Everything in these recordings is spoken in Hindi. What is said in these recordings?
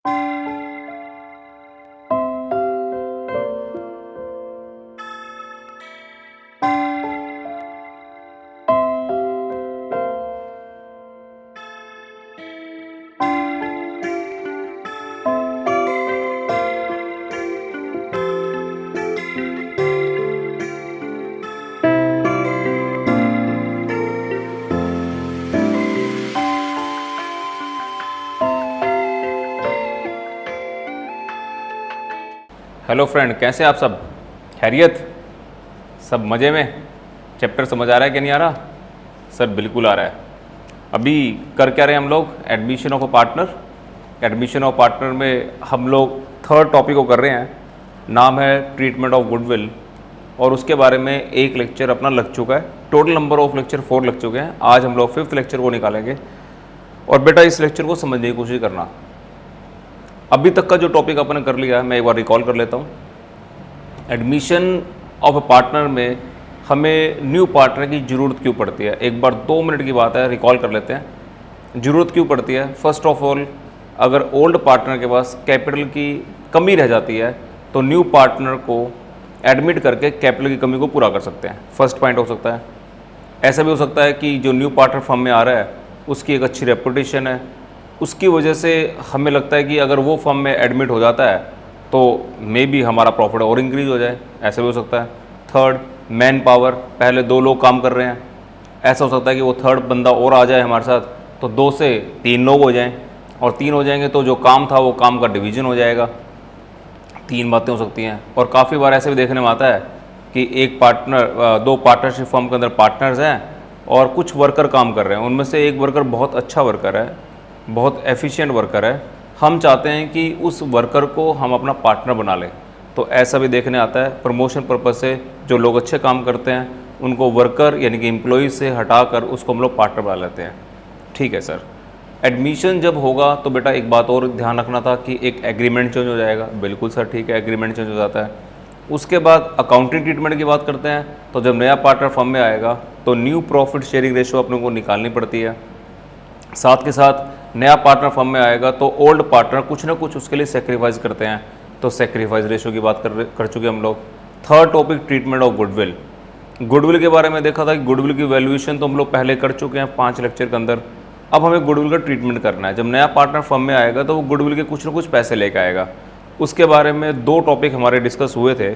हेलो फ्रेंड, कैसे आप सब? खैरियत? सब मज़े में? चैप्टर समझ आ रहा है कि नहीं आ रहा? सर बिल्कुल आ रहा है। अभी कर क्या रहे हैं हम लोग? Admission of a partner. Admission of partner में हम लोग थर्ड टॉपिक को कर रहे हैं, नाम है ट्रीटमेंट ऑफ गुडविल, और उसके बारे में एक लेक्चर अपना लग चुका है। टोटल नंबर ऑफ लेक्चर 4 लग चुके हैं। आज हम लोग 5th लेक्चर को निकालेंगे, और बेटा इस लेक्चर को समझने की कोशिश करना। अभी तक का जो टॉपिक अपन कर लिया है मैं एक बार रिकॉल कर लेता हूँ। एडमिशन ऑफ अ पार्टनर में हमें न्यू पार्टनर की ज़रूरत क्यों पड़ती है? एक बार 2 मिनट की बात है, रिकॉल कर लेते हैं। ज़रूरत क्यों पड़ती है? फर्स्ट ऑफ ऑल, अगर ओल्ड पार्टनर के पास कैपिटल की कमी रह जाती है तो न्यू पार्टनर को एडमिट करके कैपिटल की कमी को पूरा कर सकते हैं। फर्स्ट पॉइंट हो सकता है। ऐसा भी हो सकता है कि जो न्यू पार्टनर फर्म में आ रहा है उसकी एक अच्छी रेपुटेशन है, उसकी वजह से हमें लगता है कि अगर वो फर्म में एडमिट हो जाता है तो मे बी हमारा प्रॉफिट और इंक्रीज हो जाए। ऐसा भी हो सकता है। थर्ड, मैन पावर, पहले 2 लोग काम कर रहे हैं, ऐसा हो सकता है कि वो थर्ड बंदा और आ जाए हमारे साथ, तो 2 से 3 लोग हो जाएं, और 3 हो जाएंगे तो जो काम था वो काम का डिवीज़न हो जाएगा। 3 बातें हो सकती हैं। और काफ़ी बार ऐसे भी देखने में आता है कि एक पार्टनर 2 पार्टनरशिप फर्म के अंदर पार्टनर्स हैं और कुछ वर्कर काम कर रहे हैं। उनमें से एक वर्कर बहुत अच्छा वर्कर है, बहुत एफिशिएंट वर्कर है, हम चाहते हैं कि उस वर्कर को हम अपना पार्टनर बना लें। तो ऐसा भी देखने आता है। प्रमोशन पर्पज़ से जो लोग अच्छे काम करते हैं उनको वर्कर यानी कि एम्प्लॉइज से हटाकर उसको हम लोग पार्टनर बना लेते हैं। ठीक है सर। एडमिशन जब होगा तो बेटा एक बात और ध्यान रखना था कि एक एग्रीमेंट चेंज हो जाएगा। बिल्कुल सर, ठीक है, एग्रीमेंट चेंज हो जाता है। उसके बाद अकाउंटिंग ट्रीटमेंट की बात करते हैं, तो जब नया पार्टनर फर्म में आएगा तो न्यू प्रॉफिट शेयरिंग रेशो अपने को निकालनी पड़ती है। साथ के साथ नया पार्टनर फर्म में आएगा तो ओल्ड पार्टनर कुछ ना कुछ उसके लिए सेक्रीफाइस करते हैं, तो सेक्रीफाइस रेशो की बात कर चुके हम लोग। Third topic, treatment of goodwill. Goodwill के बारे में देखा था कि गुडविल की वैल्यूएशन तो हम लोग पहले कर चुके हैं 5 लेक्चर के अंदर। अब हमें गुडविल का ट्रीटमेंट करना है। जब नया पार्टनर फर्म में आएगा तो वो गुडविल के कुछ ना कुछ पैसे लेकर आएगा। उसके बारे में 2 टॉपिक हमारे डिस्कस हुए थे।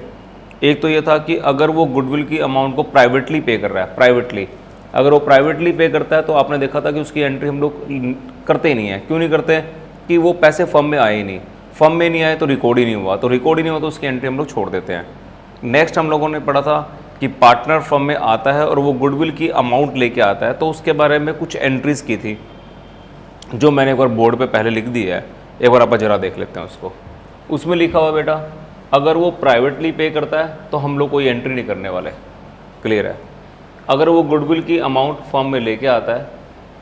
एक तो ये था कि अगर वो गुडविल की अमाउंट को प्राइवेटली पे कर रहा है, प्राइवेटली अगर वो प्राइवेटली पे करता है तो आपने देखा था कि उसकी एंट्री हम लोग करते ही नहीं है। क्यों नहीं करते? कि वो पैसे फर्म में आए ही नहीं, फर्म में नहीं आए तो रिकॉर्ड ही नहीं हुआ, तो रिकॉर्ड ही नहीं हुआ तो उसकी एंट्री हम लोग छोड़ देते हैं। नेक्स्ट हम लोगों ने पढ़ा था कि पार्टनर फर्म में आता है और वो गुडविल की अमाउंट लेके आता है, तो उसके बारे में कुछ एंट्रीज की थी जो मैंने एक बार बोर्ड पे पहले लिख दी है। एक बार आप जरा देख लेते हैं उसको। उसमें लिखा हुआ बेटा, अगर वो प्राइवेटली पे करता है तो हम लोग कोई एंट्री नहीं करने वाले। क्लियर है? अगर वो गुडविल की अमाउंट फर्म में लेके आता है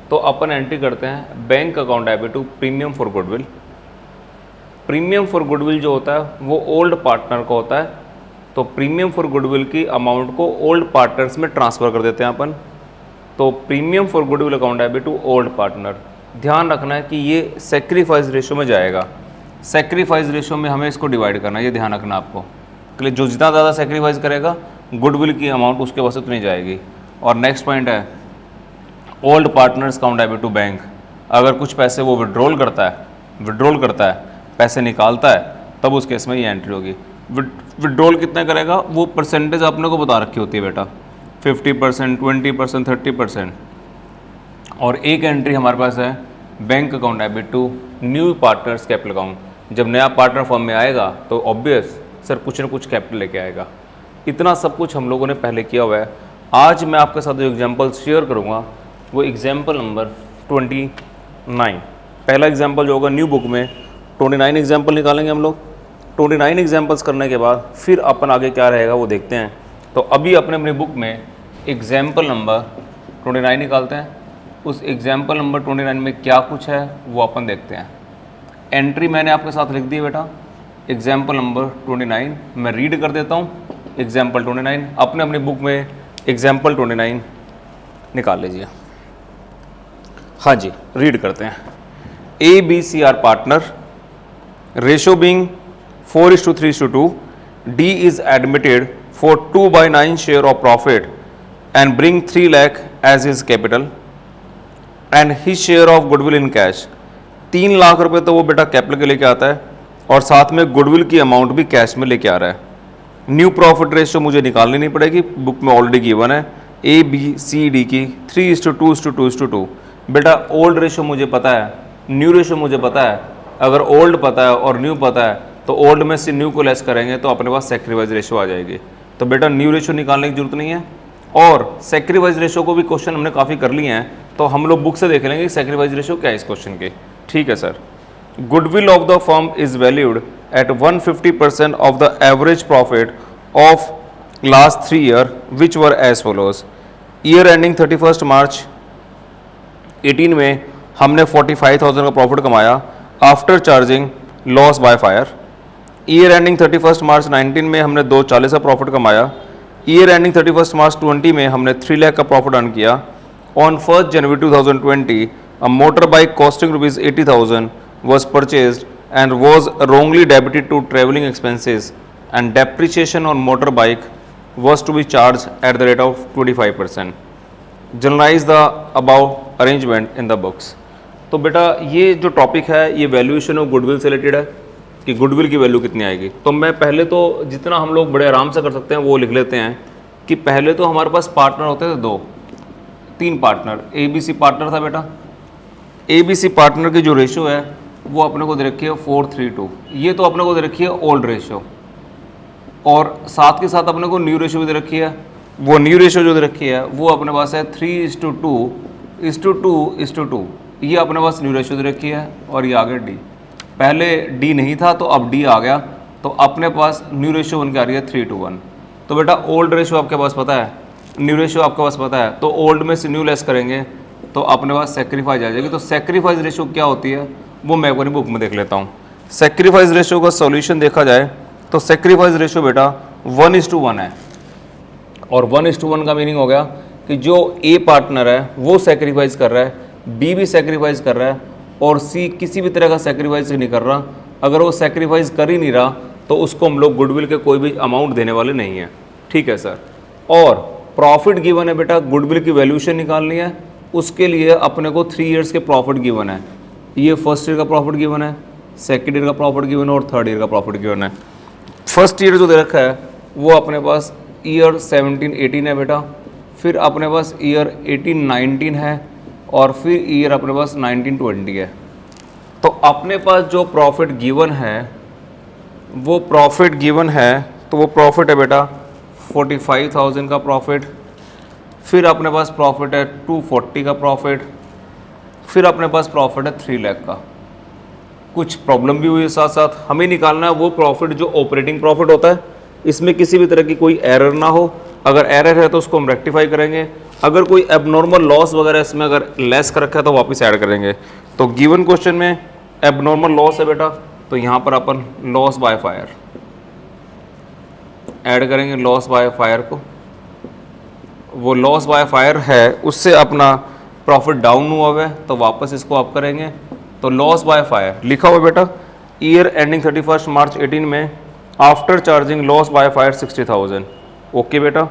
तो अपन एंट्री करते हैं bank account debit to premium for goodwill. Premium for goodwill जो होता है वो ओल्ड पार्टनर का होता है, तो प्रीमियम फॉर गुडविल की अमाउंट को ओल्ड पार्टनर्स में ट्रांसफ़र कर देते हैं अपन। तो premium for goodwill account debit to old partner. ध्यान रखना है कि ये सेक्रीफाइस रेशो में जाएगा। सेक्रीफाइस रेशो में हमें इसको डिवाइड करना है, ये ध्यान रखना आपको। जो जितना ज़्यादा सेक्रीफाइस करेगा गुडविल की अमाउंट उसके पास उतनी जाएगी। और नेक्स्ट पॉइंट है old partners account debit to bank. अगर कुछ पैसे वो विड्रॉल करता है, पैसे निकालता है, तब उस केस में ये एंट्री होगी। विड्रॉल कितना करेगा वो परसेंटेज आपने को बता रखी होती है बेटा, 50%, 20%, 30%। और एक एंट्री हमारे पास है bank account debit to new partners capital account. जब नया पार्टनर फर्म में आएगा तो ऑब्वियस सर कुछ ना कुछ कैपिटल लेके आएगा। इतना सब कुछ हम लोगों ने पहले किया हुआ है। आज मैं आपके साथ जो एग्जांपल शेयर करूंगा वो एग्जांपल नंबर 29। पहला एग्जांपल जो होगा न्यू बुक में 29 एग्जांपल निकालेंगे हम लोग। 29 एग्जांपल्स करने के बाद फिर अपन आगे क्या रहेगा वो देखते हैं। तो अभी अपनी बुक में एग्जांपल नंबर 29 निकालते हैं। उस एग्जांपल नंबर 29 में क्या कुछ है वो अपन देखते हैं। एंट्री मैंने आपके साथ लिख दी बेटा, एग्जाम्पल नंबर 29। मैं रीड कर देता हूँ एग्जाम्पल 29। अपने बुक में एग्जाम्पल 29 निकाल लीजिए। हाँ जी, रीड करते हैं। ABC are partner ratio being 4:3:2, D is admitted for 2/9 share of profit and bring 3 lakh as his capital and his share of goodwill in cash. 3 lakh रुपए तो वो बेटा कैपिटल के लेके आता है और साथ में गुडविल की अमाउंट भी कैश में लेके आ रहा है। न्यू प्रॉफिट रेशियो मुझे निकालनी नहीं पड़ेगी, बुक में ऑलरेडी गिवन है ABCD की 3:2:2:2। बेटा ओल्ड रेशियो मुझे पता है, न्यू रेशियो मुझे पता है। अगर ओल्ड पता है और न्यू पता है तो ओल्ड में से न्यू को लेस करेंगे तो अपने पास सैक्रिफाइस रेशियो आ जाएगी। तो बेटा न्यू रेशियो निकालने की जरूरत नहीं है। और सैक्रिफाइस रेशियो को भी क्वेश्चन हमने काफ़ी कर लिए हैं, तो हम लोग बुक से देख लेंगे सैक्रिफाइस रेशियो क्या है इस क्वेश्चन के। ठीक है sir. Goodwill of the firm is valued at 150% of the average profit of last 3 year which were as follows. Year ending 31 March 18 में हमने 45,000 का प्रॉफिट कमाया after charging loss by fire. Year ending 31 March 19 में हमने 240 का प्रॉफिट कमाया। ईयर एंडिंग 31 मार्च 20 में हमने 3 लाख का प्रॉफिट अर्न किया। On 1 January 2020 a motor bike costing ₹80,000 was purchased and was wrongly debited to travelling expenses and depreciation on motorbike was to be charged at the rate of 25%. Generalize the above arrangement in the books. तो बेटा ये जो टॉपिक है ये वैल्यूएशन ऑफ गुडविल से रिलेटेड है कि गुडविल की वैल्यू कितनी आएगी। तो मैं पहले तो जितना हम लोग बड़े आराम से कर सकते हैं वो लिख लेते हैं कि पहले तो हमारे पास पार्टनर होते थे 3 पार्टनर। ABC पार्टनर था बेटा। ABC पार्टनर की जो रेशियो है वो अपने को दे रखी है 4:3:2। ये तो अपने को दे रखी है ओल्ड रेशियो और साथ के साथ अपने को न्यू रेशियो भी दे रखी है। वो न्यू रेशियो जो दे रखी है वो अपने पास है 3:2:2। ये अपने पास न्यू रेशियो दे रखी है और ये आगे D। पहले D नहीं था तो अब D आ गया, तो अपने पास न्यू रेशियो बन के आ रही है 3:1। तो बेटा ओल्ड रेशियो आपके पास पता है, न्यू रेशियो आपके पास पता है, तो ओल्ड में से न्यू लेस करेंगे तो अपने पास सैक्रिफाइस आ जाएगी। तो सैक्रिफाइस रेशियो क्या होती है वो मैं अपनी बुक में देख लेता हूँ। सैक्रिफाइस रेशियो का सॉल्यूशन देखा जाए तो सैक्रिफाइस रेशियो बेटा 1:1 है। और 1:1 का मीनिंग हो गया कि जो A पार्टनर है वो सैक्रिफाइस कर रहा है, B भी सैक्रिफाइस कर रहा है और C किसी भी तरह का सैक्रिफाइस नहीं कर रहा। अगर वो सैक्रिफाइस कर ही नहीं रहा तो उसको हम लोग गुडविल के कोई भी अमाउंट देने वाले नहीं हैं। ठीक है सर। और प्रॉफिट गिवन है बेटा, गुडविल की वैल्यूएशन निकालनी है, उसके लिए अपने को 3 ईयर्स के प्रॉफिट गिवन है। ये फर्स्ट ईयर का प्रॉफिट गिवन है, सेकेंड ईयर का प्रॉफिट गिवन है और थर्ड ईयर का प्रॉफिट गिवन है। फर्स्ट ईयर जो दे रखा है वो अपने पास ईयर 17-18 है बेटा, फिर अपने पास ईयर 18-19 है और फिर ईयर अपने पास 19-20 है। तो अपने पास जो प्रॉफिट गिवन है वो प्रॉफिट गिवन है तो वो प्रॉफिट है बेटा 45,000 का प्रॉफिट, फिर अपने पास प्रॉफिट है 240 का प्रॉफिट, फिर अपने पास प्रॉफिट है 3 लाख का। कुछ प्रॉब्लम भी हुई है साथ साथ, हमें निकालना है वो प्रॉफिट जो ऑपरेटिंग प्रॉफिट होता है, इसमें किसी भी तरह की कोई एरर ना हो। अगर एरर है तो उसको हम रेक्टिफाई करेंगे, अगर कोई एबनॉर्मल लॉस वगैरह इसमें अगर लेस कर रखा है तो वापस ऐड करेंगे। तो गिवन क्वेश्चन में एबनॉर्मल लॉस है बेटा, तो यहाँ पर अपन लॉस बाय फायर ऐड करेंगे, लॉस बाय फायर को। वो लॉस बाय फायर है उससे अपना प्रॉफिट डाउन हुआ हुआ है तो वापस इसको अप करेंगे। तो लॉस बाय फायर लिखा हुआ बेटा ईयर एंडिंग 31 मार्च 18 में after charging loss by fire 60,000। Okay बेटा,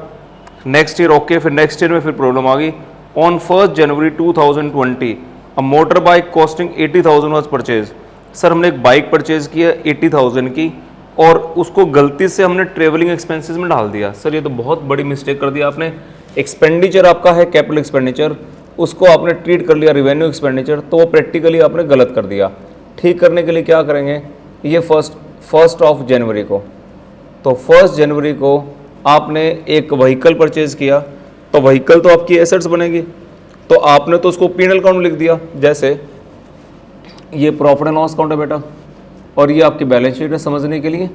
नेक्स्ट ईयर ओके। फिर नेक्स्ट ईयर में फिर प्रॉब्लम आ गई। On 1 January 2020 a motor bike costing 80,000 was purchase. Sir हमने एक बाइक परचेज की है 80,000 की और उसको गलती से हमने ट्रेवलिंग एक्सपेंसेस में डाल दिया। सर ये तो बहुत बड़ी मिस्टेक कर दिया आपने। एक्सपेंडिचर आपका है कैपिटल एक्सपेंडिचर, उसको आपने ट्रीट कर लिया रिवेन्यू एक्सपेंडिचर, तो वो प्रैक्टिकली आपने गलत कर दिया। ठीक करने के लिए क्या करेंगे, ये फर्स्ट ऑफ जनवरी को, तो 1 जनवरी को आपने एक व्हीकल परचेज किया तो व्हीकल तो आपकी एसेट्स बनेगी, तो आपने तो उसको P&L अकाउंट लिख दिया। जैसे ये प्रॉफिट एंड लॉस अकाउंट है बेटा और ये आपकी बैलेंस शीट है समझने के लिए।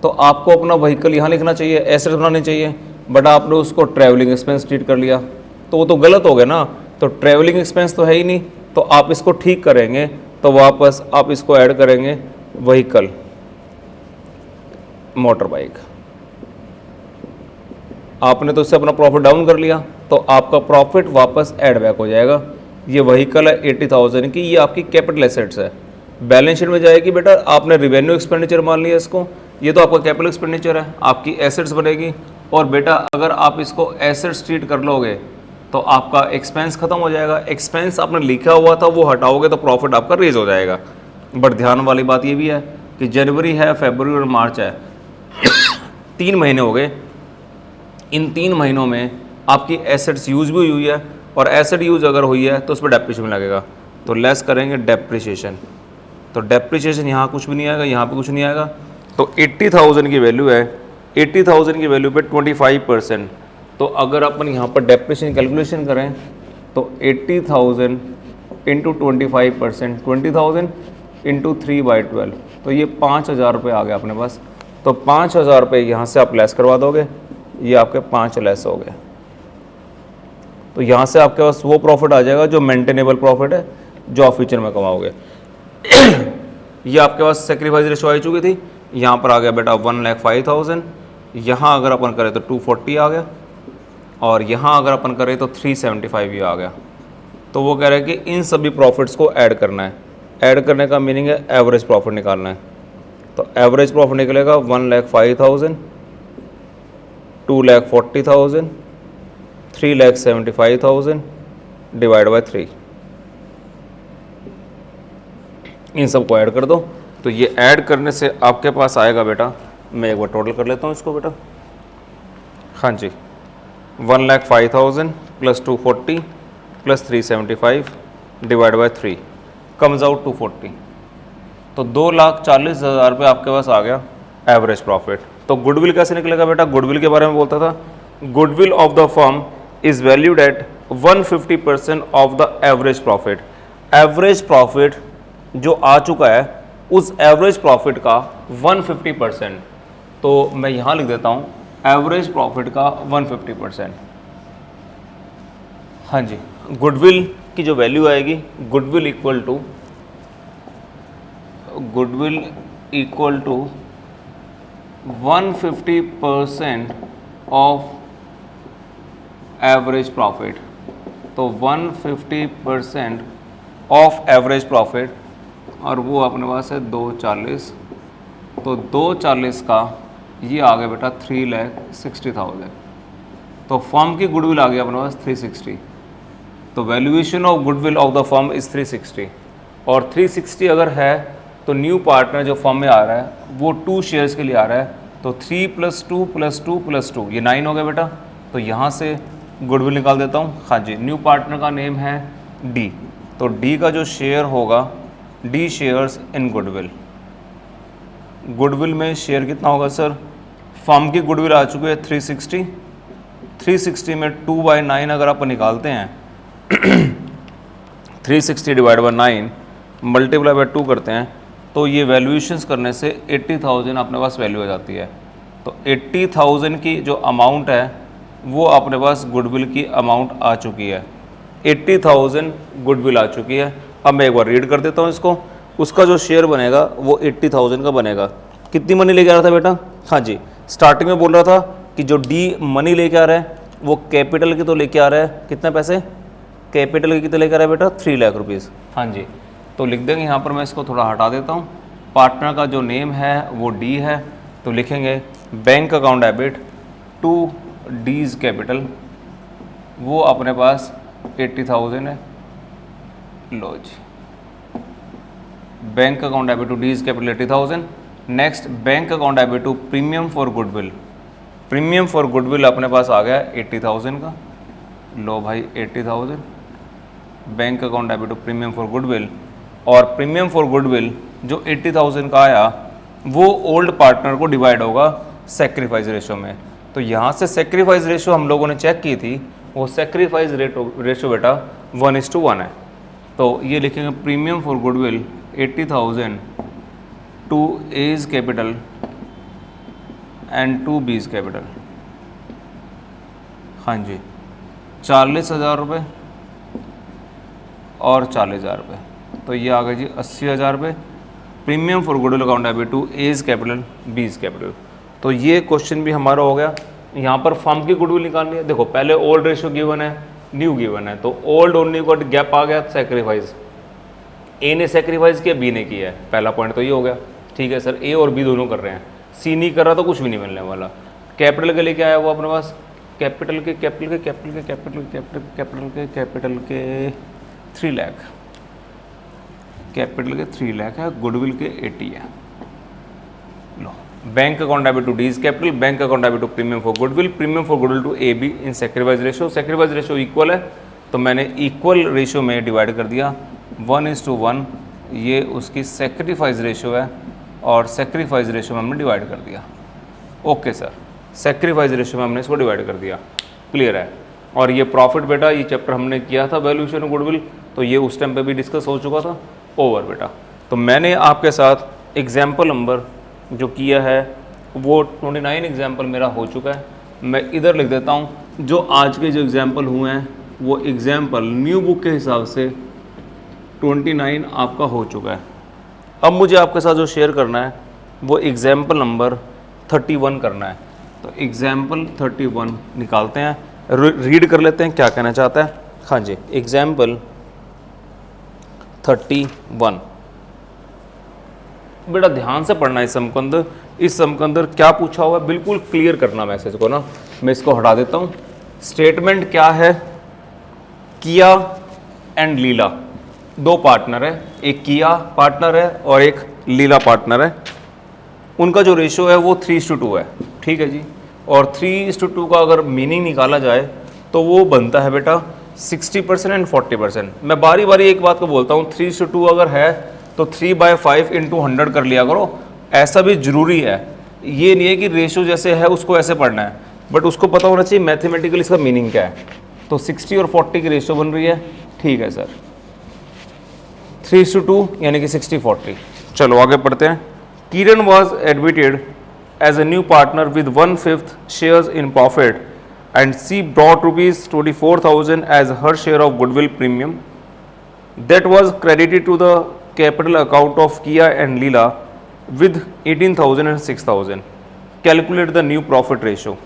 तो आपको अपना व्हीकल यहाँ लिखना चाहिए, एसेट्स बनाने चाहिए, बट आपने उसको ट्रैवलिंग एक्सपेंस ट्रीट कर लिया तो वो तो गलत हो गया ना। तो ट्रैवलिंग एक्सपेंस तो है ही नहीं, तो आप इसको ठीक करेंगे तो वापस आप इसको ऐड करेंगे व्हीकल मोटर बाइक। आपने तो इससे अपना प्रॉफिट डाउन कर लिया तो आपका प्रॉफिट वापस ऐड बैक हो जाएगा। ये व्हीकल है 80,000 की, ये आपकी कैपिटल एसेट्स है। बैलेंस शीट में जाएगी बेटा, आपने रिवेन्यू एक्सपेंडिचर मान लिया इसको, ये तो आपका कैपिटल एक्सपेंडिचर है, आपकी एसेट्स बनेगी। और बेटा अगर आप इसको एसेट्स ट्रीट कर लोगे तो आपका एक्सपेंस खत्म हो जाएगा। एक्सपेंस आपने लिखा हुआ था वो हटाओगे तो प्रॉफिट आपका रेज हो जाएगा। बट ध्यान वाली बात ये भी है कि जनवरी है, फरवरी और मार्च है, 3 महीने हो गए। इन 3 महीनों में आपकी एसेट्स यूज भी हुई है, और एसेट यूज अगर हुई है तो उस पर डेप्रिसिएशन लगेगा, तो लेस करेंगे डेप्रिसिएशन। तो डेप्रिसिएशन यहाँ कुछ भी नहीं आएगा, यहाँ पे कुछ नहीं आएगा। तो 80,000 की वैल्यू है, 80,000 की वैल्यू पे 25%। तो अगर अपन यहाँ पर डेप्रिसिएशन कैलकुलेशन करें तो 80,000 इंटू 25%, 20,000 इंटू 3/12, तो ये 5,000 रुपये आ गया अपने पास। तो 5,000 रुपये यहाँ से आप लेस करवा दोगे, ये आपके 5 लेस हो गए। तो यहाँ से आपके पास वो प्रॉफिट आ जाएगा जो मेंटेनेबल प्रॉफिट है, जो आप फ्यूचर में कमाओगे। ये आपके पास सेक्रीफाइस रेशो आ चुकी थी, यहाँ पर आ गया बेटा 1,05,000। यहाँ अगर अपन करें तो 240 आ गया, और यहाँ अगर अपन करें तो 375 ही आ गया। तो वो कह रहे हैं कि इन सभी प्रॉफिट्स को ऐड करना है। ऐड करने का मीनिंग है एवरेज प्रॉफिट निकालना है। तो एवरेज प्रॉफिट निकलेगा 1,05,000, 2,40,000, 3,75,000 डिवाइड बाय 3। इन सबको ऐड कर दो। तो ये ऐड करने से आपके पास आएगा बेटा, मैं एक बार टोटल कर लेता हूँ इसको बेटा। हाँ जी, 1,05,000 plus 240 plus 375 divide by 3 comes out 240। तो 2,40,000 रुपये आपके पास आ गया एवरेज प्रॉफिट। तो गुडविल कैसे निकलेगा बेटा? गुडविल के बारे में बोलता था, goodwill of the firm is valued at 150% of the average profit. Average profit जो आ चुका है उस एवरेज प्रॉफिट का 150%। तो मैं यहाँ लिख देता हूँ एवरेज प्रॉफिट का 150%। हाँ जी, गुडविल की जो वैल्यू आएगी, goodwill equal to 150% of average profit. तो 150% ऑफ एवरेज प्रॉफिट, और वो अपने पास है 240। तो 240 का ये आ गया बेटा 3,60,000। तो फर्म की गुडविल आ गया अपने पास 360। तो valuation of goodwill of the firm is 360। और 360 अगर है तो न्यू पार्टनर जो फर्म में आ रहा है वो 2 शेयर्स के लिए आ रहा है। तो 3 + 2 + 2 + 2 ये 9 हो गया बेटा। तो यहाँ से गुडविल निकाल देता हूँ। हाँ जी, न्यू पार्टनर का नेम है डी। तो डी का जो शेयर होगा, D shares in goodwill. Goodwill में शेयर कितना होगा सर? फर्म की गुडविल आ चुकी है 360। 360 में 2/9 अगर आप निकालते हैं 360 डिवाइड बाय 9 मल्टीप्लाई बाय 2 करते हैं तो ये वैल्यूएशंस करने से 80,000 अपने पास वैल्यू आ जाती है। तो 80,000 की जो अमाउंट है वो अपने पास गुडविल की अमाउंट आ चुकी है। 80,000 गुडविल आ चुकी है। अब मैं एक बार रीड कर देता हूँ इसको। उसका जो शेयर बनेगा वो 80,000 का बनेगा। कितनी मनी लेके आ रहा था बेटा? हाँ जी, स्टार्टिंग में बोल रहा था कि जो डी मनी लेके आ रहा है वो कैपिटल की तो लेके आ रहा है, कितने पैसे? कैपिटल की कितने लेके आ रहा है बेटा? 3 लाख रुपीज़। हाँ जी, तो लिख देंगे यहाँ पर, मैं इसको थोड़ा हटा देता हूँ। पार्टनर का जो नेम है वो डी है, तो लिखेंगे bank account debit to D's capital, वो अपने पास 80,000 है। लो जी, bank account debit to D's capital 80,000। Next bank account debit to premium for goodwill. Premium for goodwill अपने पास आ गया 80,000 का। लो भाई 80,000 bank account debit to premium for goodwill. और प्रीमियम फॉर गुडविल जो 80,000 का आया वो ओल्ड पार्टनर को डिवाइड होगा सेक्रीफाइस रेशो में। तो यहाँ से सेक्रीफाइस रेशो हम लोगों ने चेक की थी, वो सेक्रीफाइस रेशो बेटा 1:1 है। तो ये लिखेंगे premium for goodwill 80,000 to A's capital and to B's capital. हाँ जी, 40,000 रुपये और 40,000 रुपये, तो ये आ गए जी 80,000 रुपये। Premium for goodwill account debit to A's capital B's capital. तो ये क्वेश्चन भी हमारा हो गया। यहाँ पर फर्म की गुडविल निकालनी है। देखो पहले ओल्ड रेशियो गिवन है, न्यू गिवन है, तो ओल्ड और न्यू का गैप आ गया सेक्रीफाइस। ए ने सेक्रीफाइस किया, बी ने किया है, पहला पॉइंट तो ये हो गया। ठीक है सर, ए और बी दोनों कर रहे हैं, सी नहीं कर रहा तो कुछ भी नहीं मिलने वाला। कैपिटल के लिए क्या आया वो अपने पास, कैपिटल के 3 लाख, कैपिटल के 3 लाख है, गुडविल के 80 है। लो, bank account debit to D is capital, bank account debit to premium for goodwill, premium for goodwill to A B in sacrifice ratio. Sacrifice ratio equal है तो मैंने इक्वल रेशियो में डिवाइड कर दिया, 1:1 ये उसकी सेक्रीफाइस रेशियो है और सेक्रीफाइस रेशियो में हमने डिवाइड कर दिया। ओके सर, सेक्रीफाइस रेशियो में हमने इसको डिवाइड कर दिया, क्लियर है। और ये प्रॉफिट बेटा, ये चैप्टर हमने किया था वैल्यूएशन ऑफ गुडविल, तो ये उस टाइम पे भी डिस्कस हो चुका था। ओवर बेटा, तो मैंने आपके साथ एग्जाम्पल नंबर जो किया है वो 29 एग्जाम्पल मेरा हो चुका है। मैं इधर लिख देता हूँ, जो आज के जो एग्जाम्पल हुए हैं वो एग्जाम्पल न्यू बुक के हिसाब से 29 आपका हो चुका है। अब मुझे आपके साथ जो शेयर करना है वो एग्जाम्पल नंबर 31 करना है। तो एग्जाम्पल 31 निकालते हैं, रीड कर लेते हैं क्या कहना चाहता है। हाँ जी, एग्जाम्पल 31 बेटा ध्यान से पढ़ना है। इस सम के अंदर क्या पूछा हुआ है बिल्कुल क्लियर करना मैसेज को ना। मैं इसको हटा देता हूँ। स्टेटमेंट क्या है, किया एंड लीला दो पार्टनर है, एक किया पार्टनर है और एक लीला पार्टनर है। उनका जो रेशियो है वो 3:2 है, ठीक है जी। और 3:2 का अगर मीनिंग निकाला जाए तो वो बनता है बेटा 60% एंड 40%। मैं बारी बारी एक बात को बोलता हूँ, 3:2 अगर है तो 3/5 × 100 कर लिया करो, ऐसा भी जरूरी है। ये नहीं है कि रेशियो जैसे है उसको ऐसे पढ़ना है, बट उसको पता होना चाहिए मैथमेटिकली इसका मीनिंग क्या है। तो 60 और 40 की रेशियो बन रही है, ठीक है सर। 3:2 यानी कि 60-40। चलो आगे पढ़ते हैं। Kiran was admitted as a new partner with 1/5 shares in profit and she brought ₹24,000 as her share of goodwill premium that was credited to the capital account of Kiya and Leela with 18,000 and 6,000. Calculate the new profit ratio.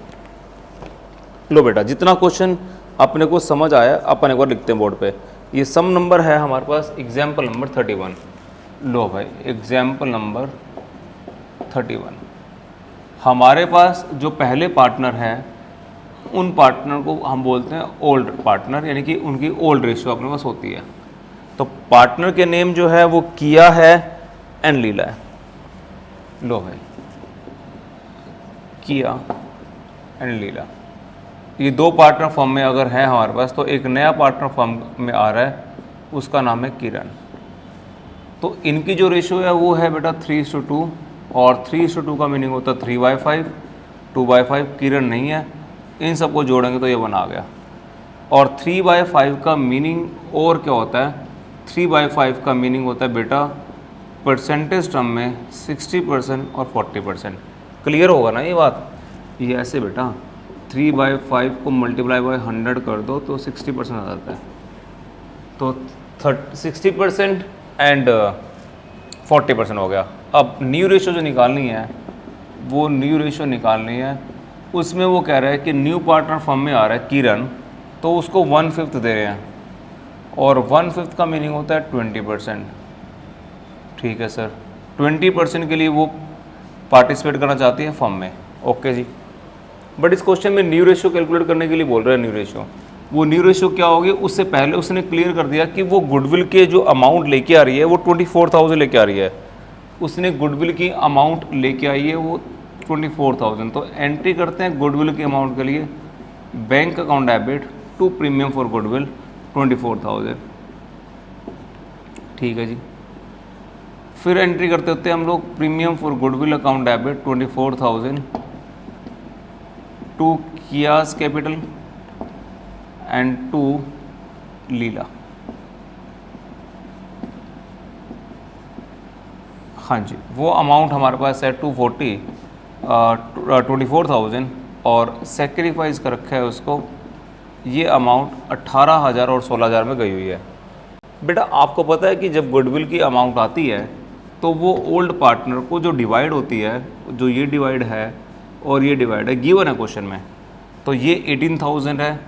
लो बेटा, जितना क्वेश्चन अपने को समझ आया अपन एक बार लिखते हैं बोर्ड पे। ये सम नंबर है हमारे पास एग्जाम्पल नंबर 31। लो भाई, एग्जाम्पल नंबर 31 हमारे पास जो पहले पार्टनर है उन पार्टनर को हम बोलते हैं ओल्ड पार्टनर, यानी कि उनकी ओल्ड रेशियो अपने पास होती है। तो पार्टनर के नेम जो है वो किया है एंड लीला है। लो भाई, किया एंड लीला, ये दो पार्टनर फॉर्म में अगर है हमारे पास, तो एक नया पार्टनर फॉर्म में आ रहा है, उसका नाम है किरण। तो इनकी जो रेशियो है वो है बेटा 3:2, और 3:2 का मीनिंग होता है 3/5, 2/5। किरण नहीं है, इन सबको जोड़ेंगे तो ये बना गया। और 3/5 का मीनिंग और क्या होता है, 3/5 का मीनिंग होता है बेटा परसेंटेज टर्म में 60% और 40%। क्लियर होगा ना ये बात। ये ऐसे बेटा 3/5 को मल्टीप्लाई बाय 100 कर दो तो 60% आ जाता है। तो 60% एंड 40% हो गया। अब न्यू रेशियो जो निकालनी है वो न्यू रेशियो निकालनी है, उसमें वो कह रहा है कि न्यू पार्टनर फॉर्म में आ रहा है किरण, तो उसको 1/5 दे रहे हैं, और 1/5 का मीनिंग होता है 20%। ठीक है सर, 20% के लिए वो पार्टिसिपेट करना चाहती है फॉर्म में। ओके जी, बट इस क्वेश्चन में न्यू रेशियो कैलकुलेट करने के लिए बोल रहा है न्यू रेशियो। वो न्यू रेशियो क्या होगी, उससे पहले उसने क्लियर कर दिया कि वो गुडविल के जो अमाउंट लेके आ रही है वो 24,000 लेके आ रही है। उसने गुडविल की अमाउंट लेके आई है वो 24,000। तो एंट्री करते हैं गुडविल के अमाउंट के लिए, bank account debit to premium for goodwill 24,000। ठीक है जी, फिर एंट्री करते होते हैं हम लोग premium for goodwill account debit 24,000 to Kiya's capital and to Leela. हाँ जी, वो अमाउंट हमारे पास है 24,000 और सेक्रीफाइस कर रखा है उसको, ये अमाउंट 18,000 और 16,000 में गई हुई है। बेटा आपको पता है कि जब गुडविल की अमाउंट आती है तो वो ओल्ड पार्टनर को जो डिवाइड होती है, जो ये डिवाइड है और ये डिवाइड है, गिवन है क्वेश्चन में, तो ये 18,000 है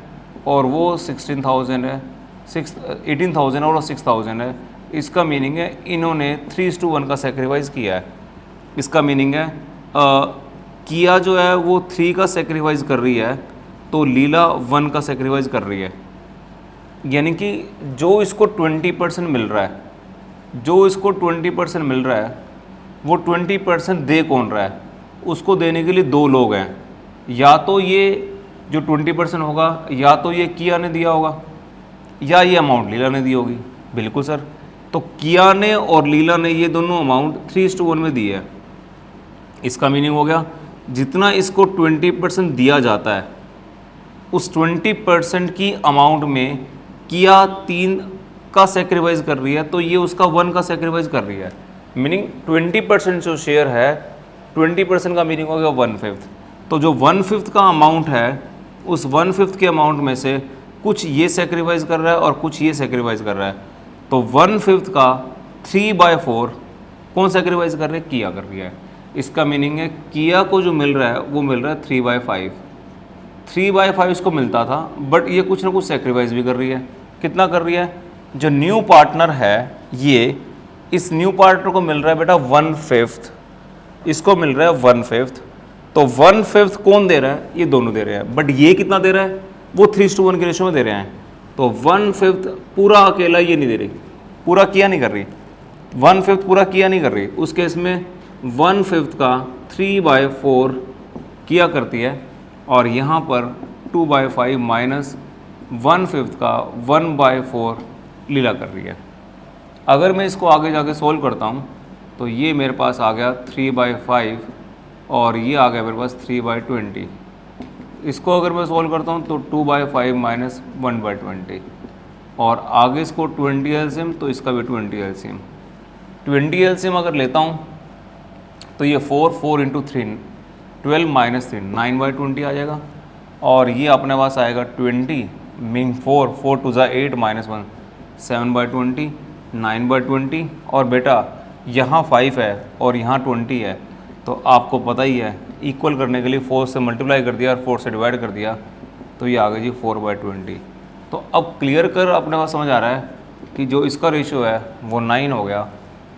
और वो 16,000 है, 18,000 और 6,000 है। इसका मीनिंग है इन्होंने 3:1 का सेक्रीफाइस किया है। इसका मीनिंग है किया जो है वो 3 का सेक्रीफाइस कर रही है, तो लीला 1 का सेक्रीफाइस कर रही है। यानी कि जो इसको 20% मिल रहा है, जो इसको 20% मिल रहा है, वो 20% दे कौन रहा है? उसको देने के लिए दो लोग हैं, या तो ये जो 20% होगा, या तो ये किया ने दिया होगा, या ये अमाउंट लीला ने दी होगी। बिल्कुल सर, तो किया ने और लीला ने ये दोनों अमाउंट 3:1 में दी है। इसका मीनिंग हो गया जितना इसको 20% दिया जाता है, उस 20% की अमाउंट में किया 3 का सेक्रीफाइस कर रही है, तो ये उसका 1 का सेक्रीफाइस कर रही है। मीनिंग 20% जो शेयर है, 20% का मीनिंग हो गया 1/5। तो जो 1/5 का अमाउंट है, उस 1/5 के अमाउंट में से कुछ ये सेक्रीफाइस कर रहा है और कुछ ये सेक्रीफाइस कर रहा है। तो 1/5 का 3/4 कौन सेक्रीफाइस कर रहे हैं? किया कर रही है। इसका मीनिंग है किया को जो मिल रहा है वो मिल रहा है 3/5। 3/5 इसको मिलता था, बट ये कुछ ना कुछ सेक्रीफाइस भी कर रही है। कितना कर रही है? जो न्यू पार्टनर है, ये इस न्यू पार्टनर को मिल रहा है बेटा 1/5, इसको मिल रहा है 1/5। तो 1/5 कौन दे रहा है? ये दोनों दे रहे हैं, बट ये कितना दे रहा है? वो 3:1 के रेशो में दे रहे हैं। तो 1/5 पूरा अकेला ये नहीं दे रही, पूरा किया नहीं कर रही, 1/5 पूरा किया नहीं कर रही। उस केस में 1/5 का 3/4 किया करती है, और यहाँ पर 2/5 माइनस 1/5 का 1/4 लीला कर रही है। अगर मैं इसको आगे जाके सोल्व करता हूँ, तो ये मेरे पास आ गया 3/5 और ये आ गया मेरे पास 3/20। इसको अगर मैं सोल्व करता हूँ तो 2/5 माइनस 1/20, और आगे इसको 20 एलसीएम, तो इसका भी 20 एलसीएम। 20 एलसीएम अगर लेता हूँ तो ये 4 इंटू 3 12 माइनस 3 9/20 आ जाएगा, और ये अपने पास आएगा 20 मीन 4 2 8 माइनस 1 7/20 9/20। और बेटा यहाँ 5 है और यहाँ 20 है, तो आपको पता ही है इक्वल करने के लिए 4 से मल्टीप्लाई कर दिया और 4 से डिवाइड कर दिया, तो ये आ गया जी 4/20। तो अब क्लियर कर अपने पास समझ आ रहा है कि जो इसका रेशियो है वो 9 हो गया,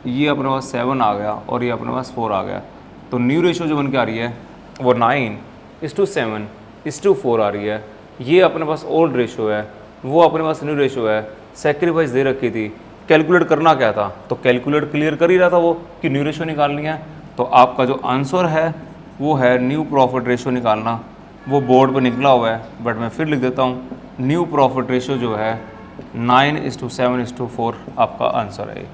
ये अपने पास 7 आ गया, और ये अपने पास 4 आ गया। तो न्यू रेशियो जो बन के आ रही है वो 9:7:4 आ रही है। ये अपने पास ओल्ड रेशियो है, वो अपने पास न्यू रेशियो है। सेक्रीफाइस दे रखी थी, कैलकुलेट करना क्या था? तो कैलकुलेट क्लियर कर ही रहा था वो कि न्यू रेशियो निकालनी है। तो आपका जो आंसर है वो है न्यू प्रॉफिट रेशियो निकालना। वो बोर्ड पर निकला हुआ है, बट मैं फिर लिख देता हूँ, न्यू प्रॉफिट रेशियो जो है 9:7:4 आपका आंसर है।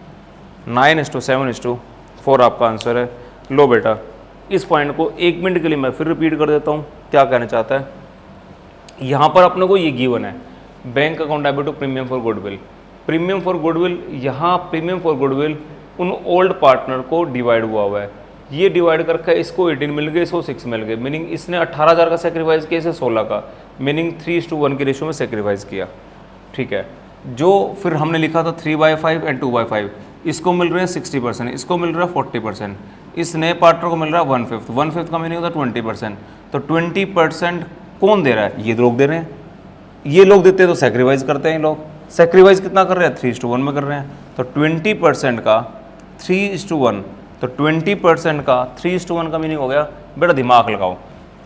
9:7:4 आपका आंसर है। लो बेटा, इस पॉइंट को 1 मिनट के लिए मैं फिर रिपीट कर देता हूँ, क्या कहना चाहता है। यहाँ पर अपने को ये गिवन है, bank account debit to premium for goodwill. Premium for goodwill, यहाँ प्रीमियम फॉर गुडविल उन ओल्ड पार्टनर को डिवाइड हुआ है। ये डिवाइड करके इसको 18 मिल गए, इसको 6 मिल गए। मीनिंग इसने 18,000 का सेक्रीफाइस किया, इसे 16 का। मीनिंग 3:1 के रेशियो में सेक्रीफाइस किया। ठीक है, जो फिर हमने लिखा था 3/5 एंड 2/5, इसको मिल रहे हैं 60%, इसको मिल रहा है 40%, इस नए पार्टनर को मिल रहा है 1/5। 1/5 का मीनिंग होता है 20%। तो 20% कौन दे रहा है? ये लोग दे रहे हैं। ये लोग देते हैं तो सेक्रीफाइस करते हैं। लोग सेक्रीफाइस कितना कर रहे हैं? 3:1 में कर रहे हैं। तो 20% का 3:1, तो 20% का 3:1 का मीनिंग हो गया, बेटा दिमाग लगाओ,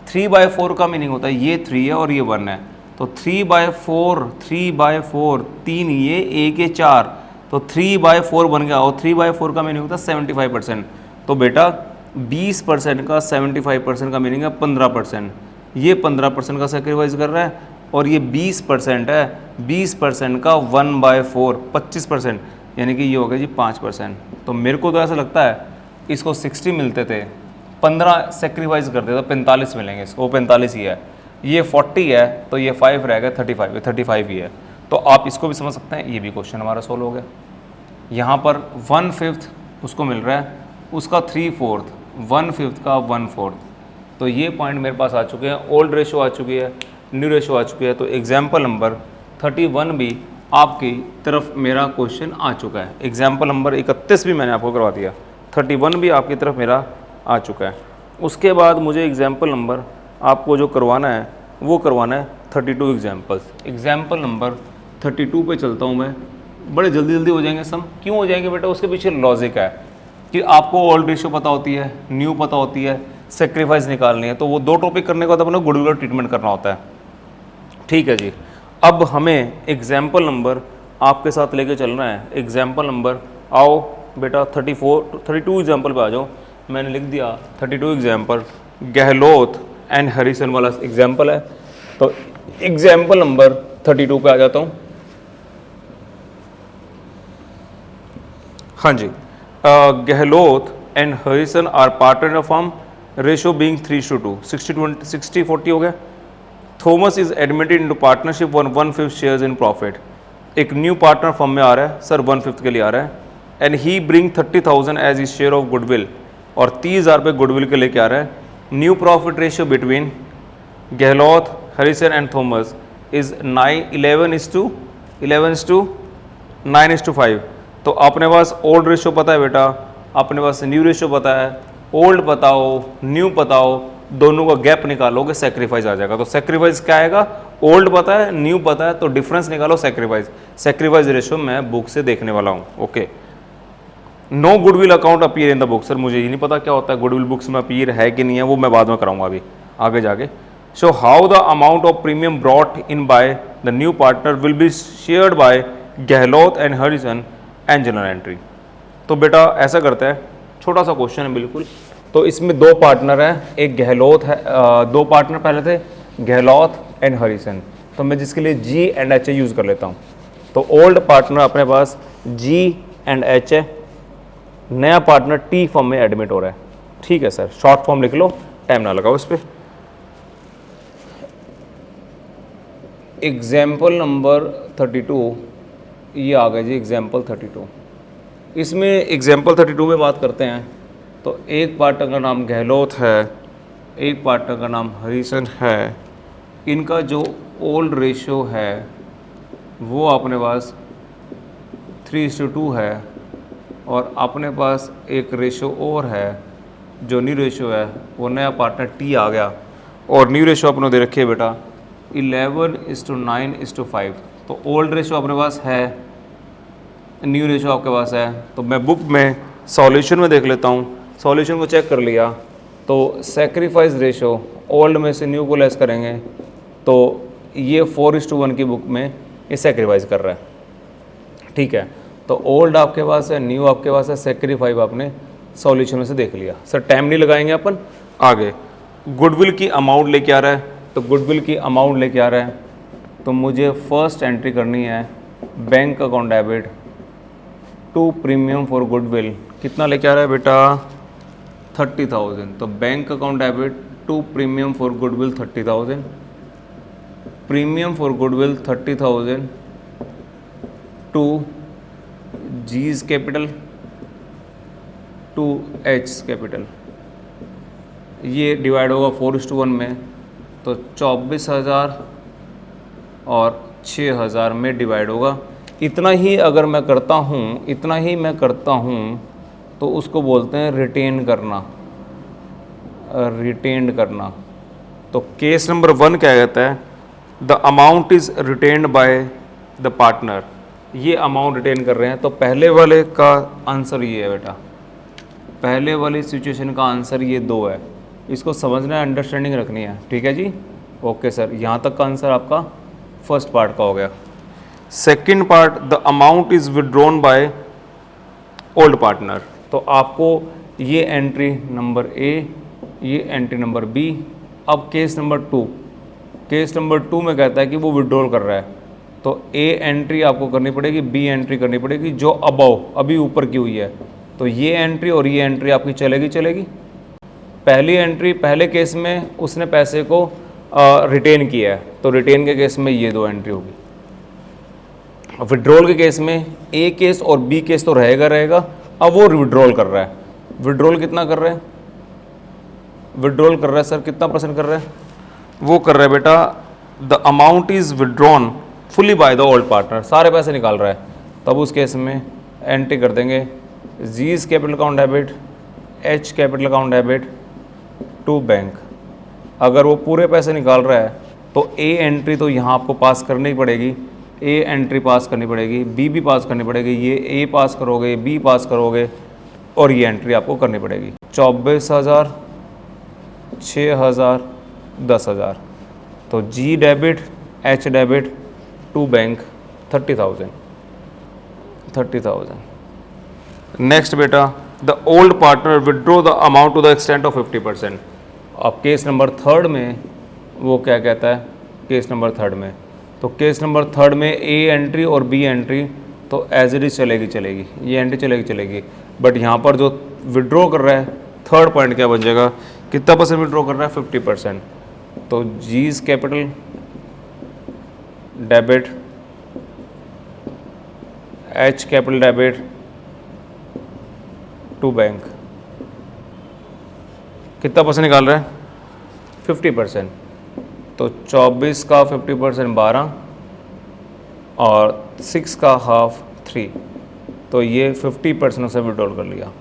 3/4 का मीनिंग होता है ये 3 है और ये 1 है। तो 3/4 3 ये 1 ये 4, तो 3/4 बन गया। और 3/4 का मीनिंग होता है 75%। तो बेटा 20% का 75% का मीनिंग है 15%। ये 15% का सेक्रीफाइस कर रहा है, और ये 20% है। 20% का 1/4 25%, यानी कि ये हो गया जी 5%। तो मेरे को तो ऐसा लगता है इसको 60 मिलते थे, 15 सेक्रीफाइस करते तो 45 मिलेंगे इसको, वो 45 ही है। ये 40 है, तो ये 5 रहेगा 35, ये 35 ही है। तो आप इसको भी समझ सकते हैं। ये भी क्वेश्चन हमारा सोल्व हो गया। यहाँ पर 1/5 उसको मिल रहा है, उसका 3/4, 1/5 का 1/4। तो ये पॉइंट मेरे पास आ चुके हैं। ओल्ड रेशो आ चुकी है, न्यू रेशो आ चुकी है। तो एग्जाम्पल नंबर 31 भी आपकी तरफ मेरा क्वेश्चन आ चुका है। एग्जाम्पल नंबर 31 भी मैंने आपको करवा दिया, 31 भी आपकी तरफ मेरा आ चुका है। उसके बाद मुझे एग्जाम्पल नंबर आपको जो करवाना है वो करवाना है 32 एग्जाम्पल्स। एग्जाम्पल नंबर 32 पे चलता हूँ मैं। बड़े जल्दी जल्दी हो जाएंगे सम। क्यों हो जाएंगे बेटा? उसके पीछे लॉजिक है कि आपको ओल्ड रेशियो पता होती है, न्यू पता होती है, सेक्रीफाइस निकालनी है, तो वो 2 टॉपिक करने के बाद अपने गुडविल का ट्रीटमेंट करना होता है। ठीक है जी। अब हमें एग्जाम्पल नंबर आपके साथ लेके चलना है। एग्जाम्पल नंबर, आओ बेटा 32 एग्जाम्पल पे आ जाओ। मैंने लिख दिया 32 एग्जाम्पल, गहलोत एंड हरिसन वाला एग्जाम्पल है। तो एग्जाम्पल नंबर 32 पे आ जाता हूँ। हाँ जी, Gehlot and Harrison are partners in a firm, ratio being 3:2, 60-40 हो गया। Thomas is admitted into partnership one 1/5 shares in profit. एक न्यू पार्टनर फर्म में आ रहा है सर, 1/5 के लिए आ रहा है। And he bring 30,000 as his share of goodwill, और 30,000 रुपये गुडविल के लेके आ रहा है। New profit ratio between Gahlot, Harrison and Thomas is 11:9:5। तो अपने पास ओल्ड रेशियो पता है बेटा, अपने पास न्यू रेशियो पता है। ओल्ड बताओ, न्यू बताओ, दोनों का गैप निकालोगे, सेक्रीफाइस आ जाएगा। तो सेक्रीफाइस क्या आएगा? ओल्ड पता है, न्यू पता है, तो डिफरेंस निकालो, सेक्रीफाइस। सेक्रीफाइस रेशियो मैं बुक से देखने वाला हूँ। Okay. No goodwill account appear in the book. Sir मुझे ये नहीं पता क्या होता है गुडविल बुक्स में अपीयर है कि नहीं है, वो मैं बाद में कराऊंगा अभी आगे जाके। So how the amount of premium brought in by the new partner will be shared by Gehlot and Harrison and general entry. तो बेटा ऐसा करता है, छोटा सा क्वेश्चन है बिल्कुल। तो इसमें 2 पार्टनर हैं, एक गहलोत है, 2 पार्टनर पहले थे, गहलोत एंड हरिसन। तो मैं जिसके लिए जी एंड एच यूज़ कर लेता हूँ। तो ओल्ड पार्टनर अपने पास जी एंड एच है, नया पार्टनर टी फॉर्म में एडमिट हो रहा है। ठीक है सर, शॉर्ट फॉर्म लिख लो, टाइम ना लगाओ इस पर। एग्जाम्पल नंबर 32 ये आ गया जी, एग्जाम्पल 32। इसमें एग्जाम्पल 32 में बात करते हैं। तो एक पार्टनर का नाम गहलोत है, एक पार्टनर का नाम हरिसन है। इनका जो ओल्ड रेशियो है वो अपने पास 3:2 है, और अपने पास एक रेशियो और है जो न्यू रेशियो है, वो नया पार्टनर टी आ गया, और न्यू रेशियो अपने दे रखी है बेटा 11:9:5। तो ओल्ड रेशियो अपने पास है, न्यू रेशियो आपके पास है। तो मैं बुक में सॉल्यूशन में देख लेता हूँ। सॉल्यूशन को चेक कर लिया तो सेक्रीफाइस रेशियो ओल्ड में से न्यू को लेस करेंगे तो ये 4:1 की बुक में ये सेक्रीफाइस कर रहा है। ठीक है, तो ओल्ड आपके पास है, न्यू आपके पास है, सेक्रीफाइस आपने सॉल्यूशन में से देख लिया। सर टाइम नहीं लगाएंगे अपन, आगे गुडविल की अमाउंट लेके आ रहा है। तो गुडविल की अमाउंट लेके आ रहा है तो मुझे फर्स्ट एंट्री करनी है bank account debit to premium for goodwill. कितना लेके आ रहा है बेटा? 30,000। तो bank account debit to premium for goodwill 30,000, premium for goodwill 30,000 to G's capital to H capital. ये डिवाइड होगा 4:1 में, तो 24,000 और 6,000 में डिवाइड होगा। इतना ही अगर मैं करता हूँ, इतना ही मैं करता हूँ तो उसको बोलते हैं रिटेन करना, रिटेन्ड करना। तो केस नंबर 1 क्या कहता है? The amount is retained by the partner. ये अमाउंट रिटेन कर रहे हैं। तो पहले वाले का आंसर ये है बेटा, पहले वाली सिचुएशन का आंसर ये 2 है। इसको समझना है, अंडरस्टैंडिंग रखनी है। ठीक है जी, ओके सर। यहाँ तक का आंसर आपका फर्स्ट पार्ट का हो गया। Second part, the amount is withdrawn by old partner. तो आपको ये एंट्री नंबर ए, ये एंट्री नंबर बी। अब केस नंबर 2, केस नंबर 2 में कहता है कि वो विड्रॉल कर रहा है। तो ए एंट्री आपको करनी पड़ेगी, बी एंट्री करनी पड़ेगी जो अबव अभी ऊपर की हुई है। तो ये एंट्री और ये एंट्री आपकी चलेगी। पहली एंट्री, पहले केस में उसने पैसे को रिटेन किया है, तो रिटेन के केस में ये 2 एंट्री होगी। विड्रॉल के केस में ए केस और बी केस तो रहेगा। अब वो विड्रॉल कर रहा है। विड्रॉल कितना कर रहा है? विड्रॉल कर रहा है सर, कितना % कर रहा है? वो कर रहा है बेटा, the amount is withdrawn fully by the old partner, सारे पैसे निकाल रहा है। तब उस केस में एंट्री कर देंगे G's capital account debit, H capital account debit to bank. अगर वो पूरे पैसे निकाल रहा है तो ए एंट्री तो यहाँ आपको पास करनी ही पड़ेगी। ए एंट्री पास करनी पड़ेगी, बी भी पास करनी पड़ेगी, ये ए पास करोगे, बी पास करोगे और ये एंट्री आपको करनी पड़ेगी। 24,000, 6,000, 10,000। तो G debit, H debit to bank 30,000। Next बेटा, the old partner withdraw the amount to the extent of 50%। अब केस नंबर थर्ड में वो क्या कहता है, केस नंबर थर्ड में, तो केस नंबर थर्ड में ए एंट्री और बी एंट्री तो एज इट इज चलेगी, ये एंट्री चलेगी। बट यहाँ पर जो विड्रॉ कर रहा है, थर्ड पॉइंट क्या बन जाएगा, कितना परसेंट विड्रॉ कर रहा है, 50%। तो G's capital debit, H capital debit to bank, कितना परसेंट निकाल रहा है, 50%। तो 24 का 50% 12 और 6 का हाफ 3, तो ये 50% से विड्रॉल कर लिया।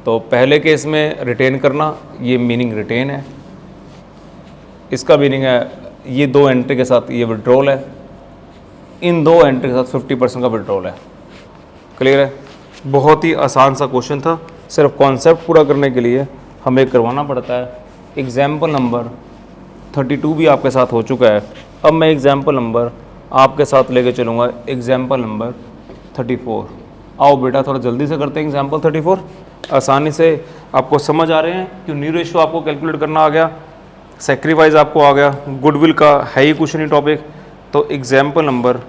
तो पहले केस में रिटेन करना, ये मीनिंग रिटेन है, इसका मीनिंग है ये दो एंट्री के साथ ये विड्रॉल है, इन दो एंट्री के साथ 50% का विड्रॉल है। क्लियर है? बहुत ही आसान सा क्वेश्चन था, सिर्फ कॉन्सेप्ट पूरा करने के लिए हमें करवाना पड़ता है। एग्जाम्पल नंबर 32 भी आपके साथ हो चुका है। अब मैं एग्जाम्पल नंबर आपके साथ लेके चलूँगा, एग्जाम्पल नंबर 34। आओ बेटा थोड़ा जल्दी से करते हैं एग्जाम्पल 34, आसानी से आपको समझ आ रहे हैं कि न्यू रेशियो आपको कैलकुलेट करना आ गया, सेक्रीफाइस आपको आ गया, गुडविल का है ही कुछ नहीं टॉपिक। तो एग्जाम्पल नंबर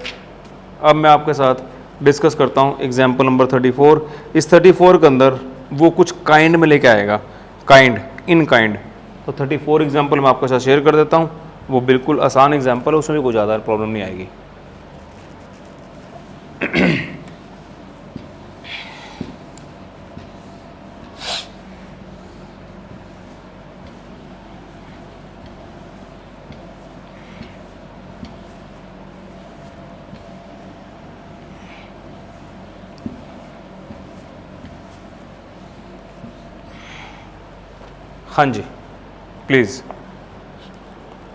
अब मैं आपके साथ डिस्कस करता हूँ, एग्जाम्पल नंबर 34। इस 34 के अंदर वो कुछ काइंड में लेके आएगा, काइंड, इन काइंड। तो 34 एग्जाम्पल मैं आपके साथ शेयर कर देता हूँ, वो बिल्कुल आसान एग्जाम्पल है, उसमें भी कोई ज़्यादा प्रॉब्लम नहीं आएगी। हाँ जी, please.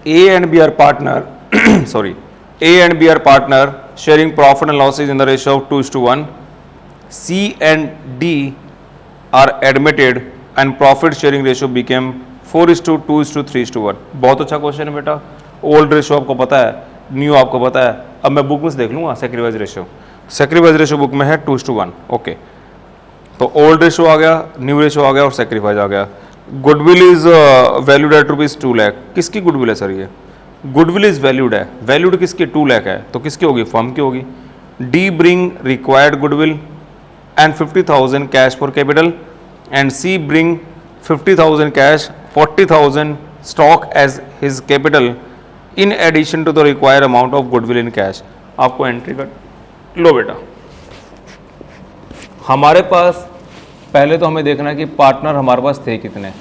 A and B are partner sorry, A and B are partner sharing profit and losses in the ratio of 2:1. C and D are admitted and profit sharing ratio became 4:2:3:1। बहुत अच्छा क्वेश्चन है बेटा। ओल्ड रेशियो आपको पता है, न्यू आपको पता है। अब मैं बुक में से देख लूँगा sacrifice ratio. Sacrifice ratio book में है 2:1। ओके, तो ओल्ड रेशियो आ गया, न्यू रेशियो आ गया और सेक्रीफाइस आ गया। Goodwill is valued eight ₹2 lakh. किसकी गुडविल है सर? ये गुडविल इज वैल्यूड है, वैल्यूड किसकी? 2 लाख है, तो किसकी होगी? फर्म की होगी। D bring required goodwill and 50,000 cash for capital, and C bring 50,000 cash, 40,000 stock as his capital in addition to the required amount of goodwill in cash. आपको एंट्री कर लो बेटा। हमारे पास पहले तो हमें देखना है कि पार्टनर हमारे पास थे कितने।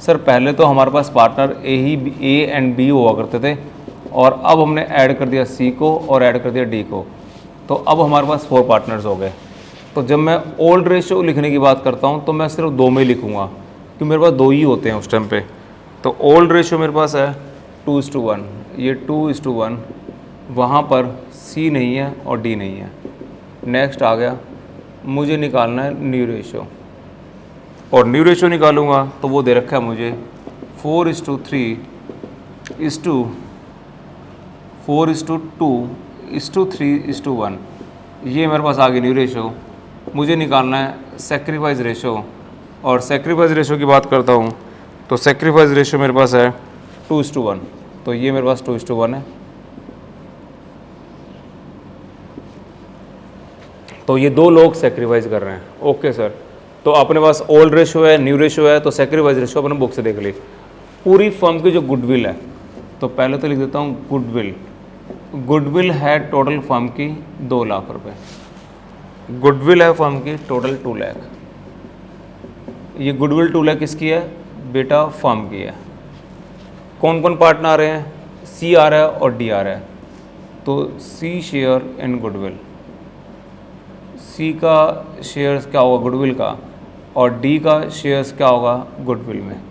सर पहले तो हमारे पास पार्टनर ए एंड बी हुआ करते थे, और अब हमने ऐड कर दिया सी को और ऐड कर दिया डी को, तो अब हमारे पास 4 पार्टनर्स हो गए। तो जब मैं ओल्ड रेशियो लिखने की बात करता हूँ तो मैं सिर्फ 2 में लिखूँगा, क्योंकि मेरे पास 2 ही होते हैं उस टाइम पे। तो ओल्ड रेशियो मेरे पास है 2:1, ये 2:1, वहाँ पर सी नहीं है और डी नहीं है। नेक्स्ट आ गया, मुझे निकालना है न्यू रेशियो, और न्यू रेशियो निकालूंगा तो वो दे रखा है मुझे 4:3:4:2:3:1। ये मेरे पास आ गई न्यू रेशियो। मुझे निकालना है सेक्रीफाइस रेशियो, और सेक्रीफाइस रेशियो की बात करता हूँ तो सेक्रीफाइस रेशियो मेरे पास है 2:1, तो ये मेरे पास 2:1 है। तो ये 2 लोग सेक्रीफाइस कर रहे हैं। ओके सर, तो अपने पास ओल्ड रेशियो है, न्यू रेशियो है, तो सेक्रीफाइस रेशियो अपने बुक से देख ली। पूरी फर्म की जो गुडविल है, तो पहले तो लिख देता हूँ गुडविल। गुडविल है टोटल फर्म की 2 लाख रुपए। गुडविल है फर्म की टोटल 2 लाख। ये गुडविल 2 लाख किसकी है बेटा? फर्म की है। कौन कौन पार्टनर आ रहे हैं? सी आ रहा है और डी आ रहा है। तो सी शेयर इन गुडविल, सी का शेयर्स क्या होगा गुडविल का, और डी का शेयर्स क्या होगा गुडविल में।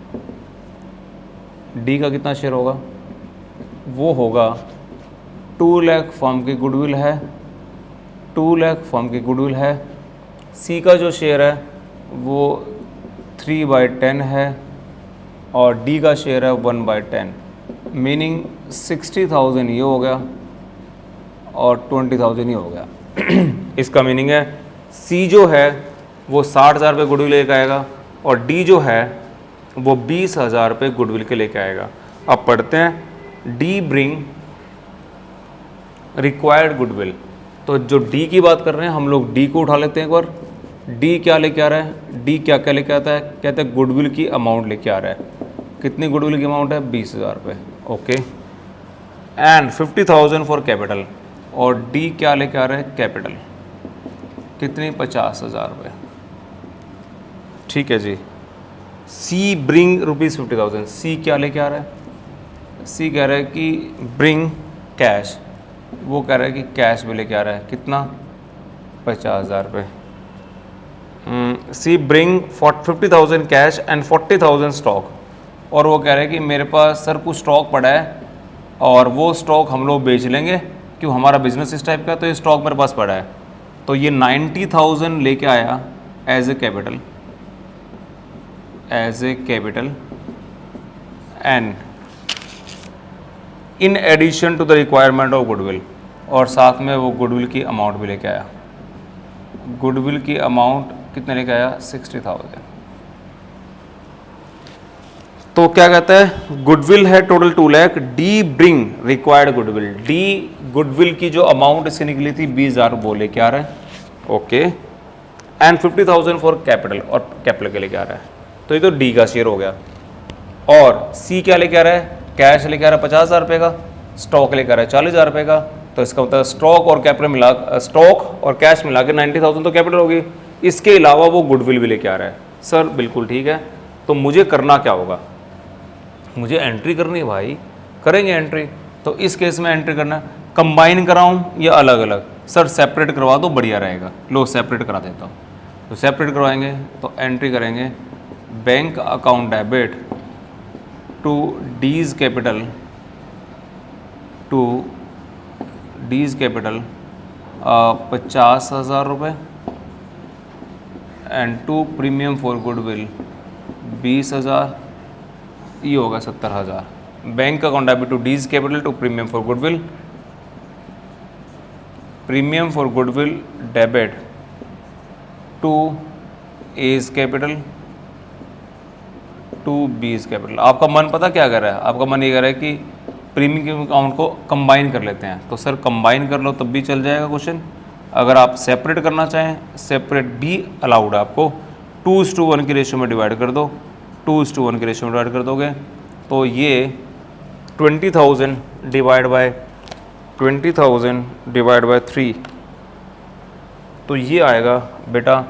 डी का कितना शेयर होगा? वो होगा 2 लाख फर्म की गुडविल है, 2 लाख फर्म की गुडविल है। सी का जो शेयर है वो 3/10 है और डी का शेयर है 1/10, मीनिंग 60,000 ये हो गया और 20,000 ये हो गया। इसका मीनिंग है सी जो है वो 60,000 रुपये गुडविल लेके आएगा और डी जो है वो 20,000 रुपये गुडविल के लेके आएगा। अब पढ़ते हैं डी ब्रिंग रिक्वायर्ड गुडविल। तो जो डी की बात कर रहे हैं हम लोग डी को उठा लेते हैं एक बार। डी क्या लेके आ रहा है, डी क्या क्या लेके आता है, कहते हैं गुडविल की अमाउंट लेके आ रहा है। कितनी गुडविल की अमाउंट है, 20,000 रुपये, ओके। एंड 50,000 फॉर कैपिटल, और डी क्या लेके आ रहा है, कैपिटल, कितनी, 50,000 रुपये, ठीक है जी। सी ब्रिंग ₹50,000, सी क्या लेके आ रहा है, सी कह रहा है कि ब्रिंग कैश, वो कह रहा है कि कैश भी लेके आ रहा है, कितना, 50,000 रुपये। सी ब्रिंग 50,000 कैश एंड 40,000 स्टॉक, और वो कह रहा है कि मेरे पास सर कुछ स्टॉक पड़ा है और वो स्टॉक हम लोग बेच लेंगे क्यों, हमारा बिजनेस इस टाइप का, तो ये स्टॉक मेरे पास पड़ा है। तो ये 90,000 लेके आया as a capital, and in addition to the requirement of goodwill, और साथ में वो गुडविल की अमाउंट भी लेके आया। गुडविल की अमाउंट कितने लेके आया, 60,000। तो क्या कहता है, गुडविल है total 2 lakh, D bring required goodwill, D goodwill की जो अमाउंट इससे निकली थी 20,000 वो लेके आ रहा है, ओके। एंड 50,000 फॉर कैपिटल, और कैपिटल के लेके आ रहा है। तो ये तो डी का शेयर हो गया। और सी क्या लेके आ रहा है, कैश लेके आ रहा है 50,000 रुपये का, स्टॉक लेके आ रहा है 40,000 रुपये का। तो इसका मतलब स्टॉक और कैपिटल मिला, स्टॉक और कैश मिला के 90,000 तो कैपिटल होगी। इसके अलावा वो गुडविल भी लेके आ रहा है। सर बिल्कुल ठीक है, तो मुझे करना क्या होगा, मुझे एंट्री करनी है भाई, करेंगे एंट्री। तो इस केस में एंट्री करना है, कंबाइन कराऊं या अलग अलग, सर सेपरेट करवा दो बढ़िया रहेगा, लो सेपरेट करा देता हूँ। तो सेपरेट करवाएंगे तो एंट्री करेंगे, bank account debit to D's capital, to D's capital 50,000 रुपये, and to premium for goodwill 20,000, ये होगा 70,000। Bank account debit to D's capital to premium for goodwill, premium for goodwill debit to A's capital to B's capital. आपका मन पता क्या कर रहा है, आपका मन ये कर रहा है कि प्रीमियम अकाउंट को कंबाइन कर लेते हैं। तो सर कंबाइन कर लो तब भी चल जाएगा क्वेश्चन। अगर आप सेपरेट करना चाहें, सेपरेट भी अलाउड है आपको। 2:1 की रेशियो में डिवाइड कर दो, 2:1 की रेशियो में डिवाइड कर दोगे तो ये 20,000 डिवाइड बाय 3, तो ये आएगा बेटा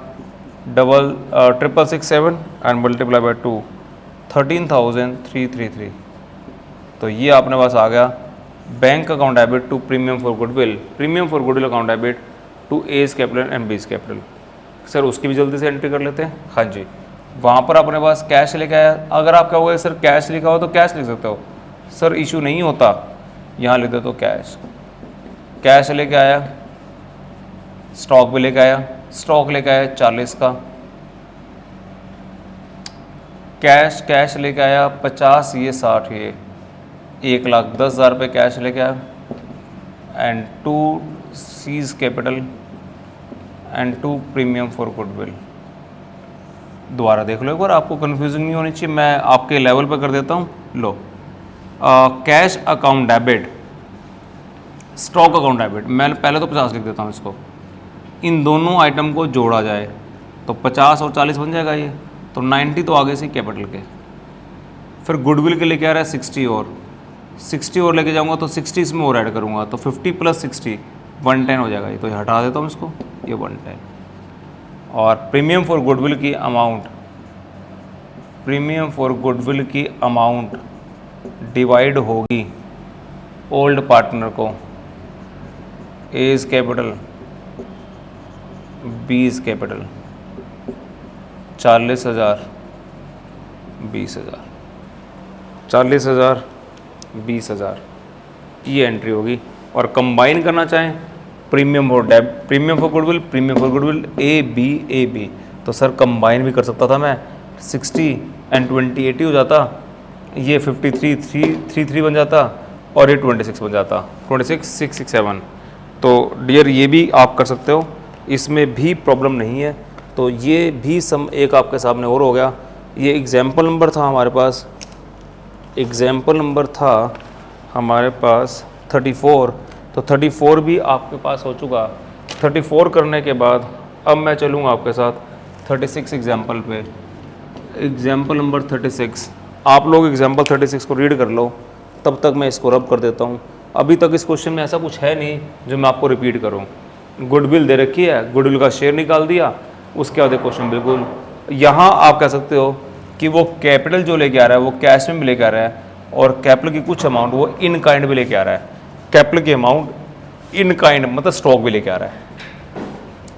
667 एंड मल्टीप्लाई बाय 2, 13,333। तो ये आपने पास आ गया bank account debit to premium for goodwill, premium for goodwill account debit to A's capital and B's capital. Sir उसकी भी जल्दी से एंट्री कर लेते हैं। हाँ जी, वहाँ पर अपने पास कैश लेके आया। अगर आप कहोगे सर कैश लिखा हो तो कैश लिख सकते हो, सर इशू नहीं होता, यहाँ लिख दो तो कैश, कैश लेके आया, स्टॉक भी लेके आया, स्टॉक लेके आया 40 का, कैश लेके आया 50, ये 60, ये 1,10,000 रुपये कैश लेके आया, and to C's capital and to premium for goodwill. दोबारा देख लो एक बार, आपको कन्फ्यूजन नहीं होनी चाहिए, मैं आपके लेवल पे कर देता हूँ। लो, cash account debit, stock account debit, मैं पहले तो 50 लिख देता हूँ इसको, इन दोनों आइटम को जोड़ा जाए तो 50 और 40 बन जाएगा ये, तो 90 तो आगे से कैपिटल के। फिर गुडविल के लेके आ रहा है 60 और लेके जाऊँगा तो 60 इसमें और ऐड करूँगा तो 50 + 60 110 हो जाएगा ये, तो ये हटा देता हूँ इसको, ये 110। और प्रीमियम फॉर गुडविल की अमाउंट, प्रीमियम फॉर गुडविल की अमाउंट डिवाइड होगी ओल्ड पार्टनर को एज कैपिटल बीज कैपिटल, 40,000 20,000, 40,000 20,000, ये एंट्री होगी और कंबाइन करना चाहें premium for goodwill, premium for goodwill A B, तो सर कंबाइन भी कर सकता था मैं, 60 एंड 20 80 हो जाता, ये 53 बन जाता और ये 26 बन जाता, 26 667। तो डियर ये भी आप कर सकते हो, इसमें भी प्रॉब्लम नहीं है। तो ये भी सम एक आपके सामने और हो गया। ये एग्जाम्पल नंबर था हमारे पास, एग्जाम्पल नंबर था हमारे पास 34, तो 34 भी आपके पास हो चुका। 34 करने के बाद अब मैं चलूँगा आपके साथ 36 एग्जाम्पल पे। एग्जाम्पल नंबर 36, आप लोग एग्जाम्पल 36 को रीड कर लो, तब तक मैं इसको रब कर देता हूँ। अभी तक इस क्वेश्चन में ऐसा कुछ है नहीं जो मैं आपको रिपीट करूँ। गुडविल दे रखी है, गुडविल का शेयर निकाल दिया, उसके बाद क्वेश्चन बिल्कुल यहाँ आप कह सकते हो कि वो कैपिटल जो लेके आ रहा है वो कैश में भी लेके आ रहा है, और कैपिटल की कुछ अमाउंट वो इन काइंड भी लेके आ रहा है। कैपिटल की अमाउंट इन काइंड मतलब स्टॉक भी लेके आ रहा है।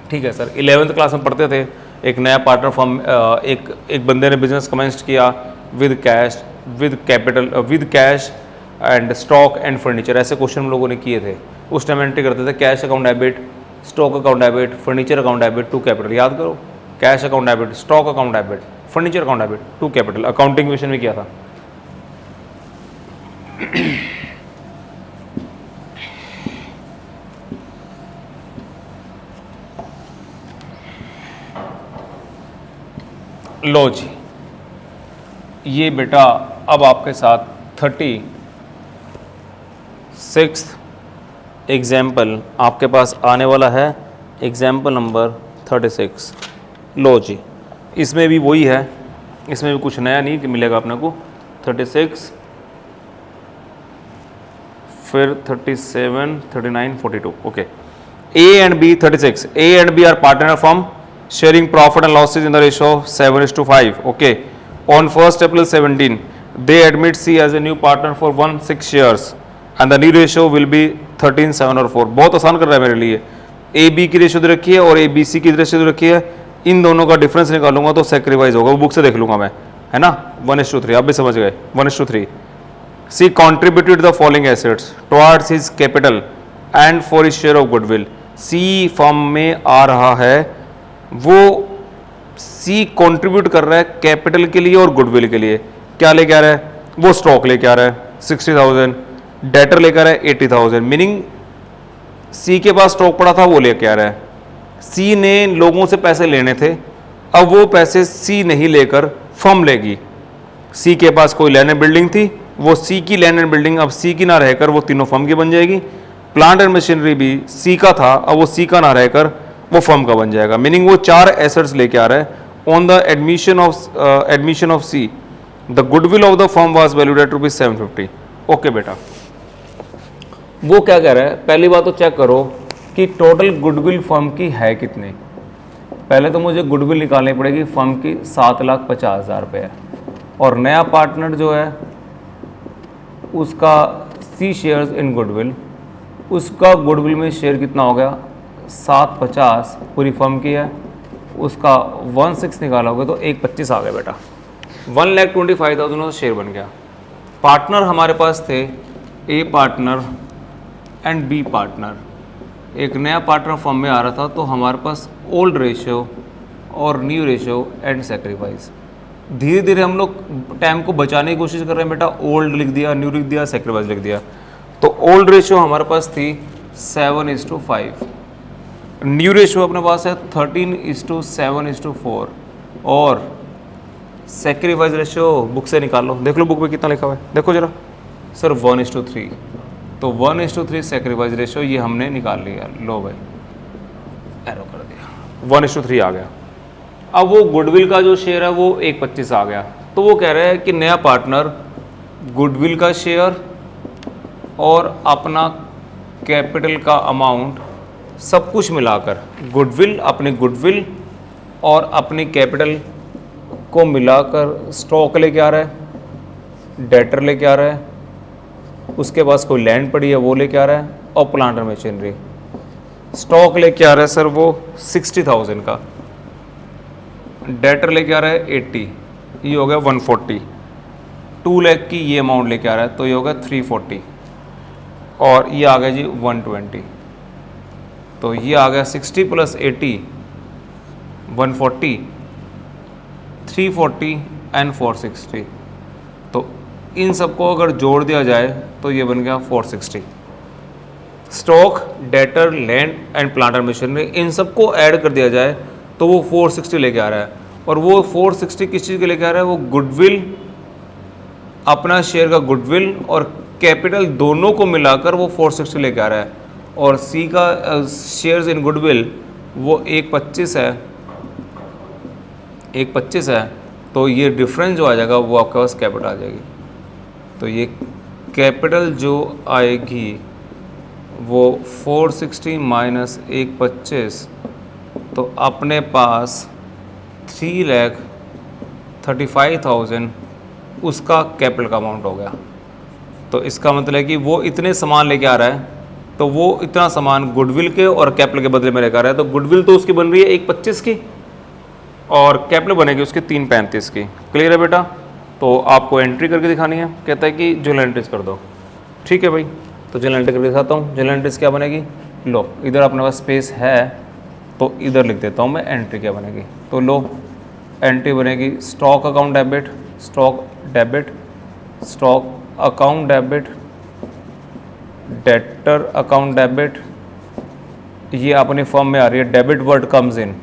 ठीक है सर, 11th क्लास में पढ़ते थे, एक नया पार्टनर फॉर्म, एक बंदे ने बिजनेस कमेंस किया with cash, with capital, with cash and stock and furniture, ऐसे क्वेश्चन हम लोगों ने किए थे। उस टाइम एंट्री करते थे cash account debit, stock account debit, furniture account debit to capital. याद करो, cash account debit, stock account debit, furniture account debit to capital. Accounting question भी किया था। लो जी, ये बेटा अब आपके साथ 36 एग्जाम्पल आपके पास आने वाला है, एग्जाम्पल नंबर 36। लो जी, इसमें भी वही है, इसमें भी कुछ नया नहीं कि मिलेगा अपने को। 36 फिर 37 39 42। Okay, A and B 36, A and B are partner form sharing profit and losses in the ratio of 7:5. Okay, on 1st April 17 they admit C as a new partner for 1/6 shares and the new ratio will be 13 7 और 4। बहुत आसान कर रहा है मेरे लिए। ए बी की रेशियो दे रखी है और ए बी सी की रेशियो दे रखी है, इन दोनों का डिफरेंस निकालूंगा तो सैक्रिफाइस होगा, वो बुक से देख लूंगा मैं, है ना। 1:3, आप भी समझ गए, 1:3। C contributed the following assets towards his capital and for his share of goodwill. C firm में आ रहा है, वो सी कंट्रीब्यूट कर रहा है कैपिटल के लिए और गुडविल के लिए। क्या लेके आ रहा है, वो स्टॉक लेके आ रहा है 60,000, डेटर लेकर आ रहा है 80,000, मीनिंग सी के पास स्टॉक पड़ा था वो लेके आ रहा है। सी ने लोगों से पैसे लेने थे, अब वो पैसे सी नहीं लेकर फर्म लेगी। सी के पास कोई लैंड एंड बिल्डिंग थी, वो सी की लैंड एंड बिल्डिंग अब सी की ना रहकर वो तीनों फर्म की बन जाएगी। प्लांट एंड मशीनरी भी सी का था, अब वो सी का ना रहकर वो फर्म का बन जाएगा। मीनिंग वो 4 एसेट्स लेके आ रहा है। On the admission of see the goodwill of the firm was valued at ₹750। Okay बेटा, वो क्या कह रहा है, पहली बात तो चेक करो कि टोटल गुडविल फर्म की है कितनी। पहले तो मुझे गुडविल निकालनी पड़ेगी, फर्म की 7,50,000 रुपये है, और नया पार्टनर जो है उसका सी शेयर्स इन गुडविल, उसका गुडविल में शेयर कितना हो गया 750 पूरी फर्म की है, उसका 1/6 निकालोगे तो 1/25 आ गया बेटा। 1,25,000 शेयर बन गया। पार्टनर हमारे पास थे ए पार्टनर एंड बी पार्टनर। एक नया पार्टनर फर्म में आ रहा था, तो हमारे पास ओल्ड रेशियो और न्यू रेशियो एंड सेक्रीफाइस। धीरे धीरे हम लोग टाइम को बचाने की कोशिश कर रहे हैं बेटा। ओल्ड लिख दिया, न्यू लिख दिया, सेक्रीफाइस लिख दिया। तो ओल्ड रेशियो हमारे पास थी 7:5, न्यू रेशियो अपने पास है 13:7:4, और सेक्रीफाइस रेशियो बुक से निकाल लो, देख लो बुक में कितना लिखा हुआ है, देखो जरा सर 1:3। तो 1:3 सेक्रीफाइस रेशियो ये हमने निकाल लिया। लो भाई एरो कर दिया, 1:3 आ गया। अब वो गुडविल का जो शेयर है वो 1/25 आ गया। तो वो कह रहे हैं कि नया पार्टनर गुडविल का शेयर और अपना कैपिटल का अमाउंट सब कुछ मिलाकर, गुडविल, अपनी गुडविल और अपनी कैपिटल को मिलाकर स्टॉक लेके आ रहा है, डेटर लेके आ रहा है, उसके पास कोई लैंड पड़ी है वो लेके आ रहा है, और प्लांट एंड मशीनरी। स्टॉक लेके आ रहा है सर वो 60,000 का, डेटर लेके आ रहा है 80, ये हो गया 140, 2 लाख की ये अमाउंट लेके आ रहा है, तो ये होगा 340। और ये आ गया जी 120। तो ये आ गया 60 + 80 140, 340 एंड 460। तो इन सबको अगर जोड़ दिया जाए तो ये बन गया 460। Stock, debtor, land and plant and machinery, इन सबको ऐड कर दिया जाए तो वो 460 लेके आ रहा है। और वो 460 किस चीज़ के लेके आ रहा है? वो गुडविल, अपना शेयर का गुडविल और कैपिटल दोनों को मिलाकर वो 460 लेके आ रहा है। और सी का शेयर्स इन गुडविल वो 125 है, 125 है। तो ये डिफरेंस जो आ जाएगा वो आपके पास कैपिटल आ जाएगी। तो ये कैपिटल जो आएगी वो 460 माइनस 125, तो अपने पास 3,35,000 उसका कैपिटल का अमाउंट हो गया। तो इसका मतलब है कि वो इतने सामान लेके आ रहा है, तो वो इतना सामान गुडविल के और कैपिटल के बदले में लेकर आ रहा है। तो गुडविल तो उसकी बन रही है 125 की और कैपिटल बनेगी उसकी 335 की। क्लियर है बेटा? तो आपको एंट्री करके दिखानी है। कहता है कि जनरल एंट्रीज कर दो। ठीक है भाई, तो जनरल एंट्री करके दिखाता हूँ। जनरल एंट्रीज क्या बनेगी? लो, इधर अपने पास स्पेस है तो इधर लिख देता हूँ मैं एंट्री क्या बनेगी। तो लो, एंट्री बनेगी stock account debit, stock debit, stock account debit, debtor account debit. ये अपनी फॉर्म में आ रही है, debit word comes in.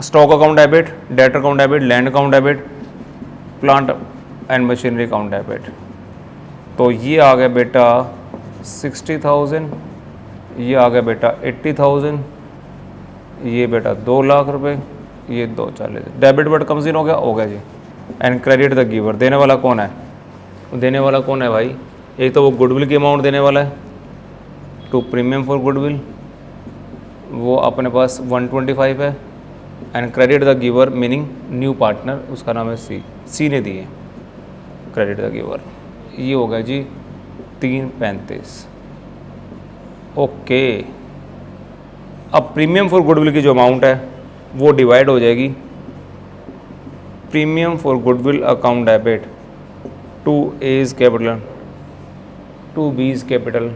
Stock account debit, debtor account debit, land account debit, plant and machinery account debit. तो ये आ गया बेटा 60,000, ये आ गया बेटा 80,000, ये बेटा 2 लाख रुपए, ये 240। डेबिट वर्ड कम्स इन हो गया जी। एंड क्रेडिट द गिवर, देने वाला कौन है? देने वाला कौन है भाई? एक तो वो गुडविल की अमाउंट देने वाला है, टू प्रीमियम फॉर गुडविल, वो अपने पास 125 है। And credit the giver meaning new partner, उसका नाम है सी ने दिए क्रेडिट द गिवर। ये हो गया जी 335। ओके, अब प्रीमियम फॉर गुडविल की जो अमाउंट है वो डिवाइड हो जाएगी। Premium for goodwill account debit, 2A is capital, 2B is capital,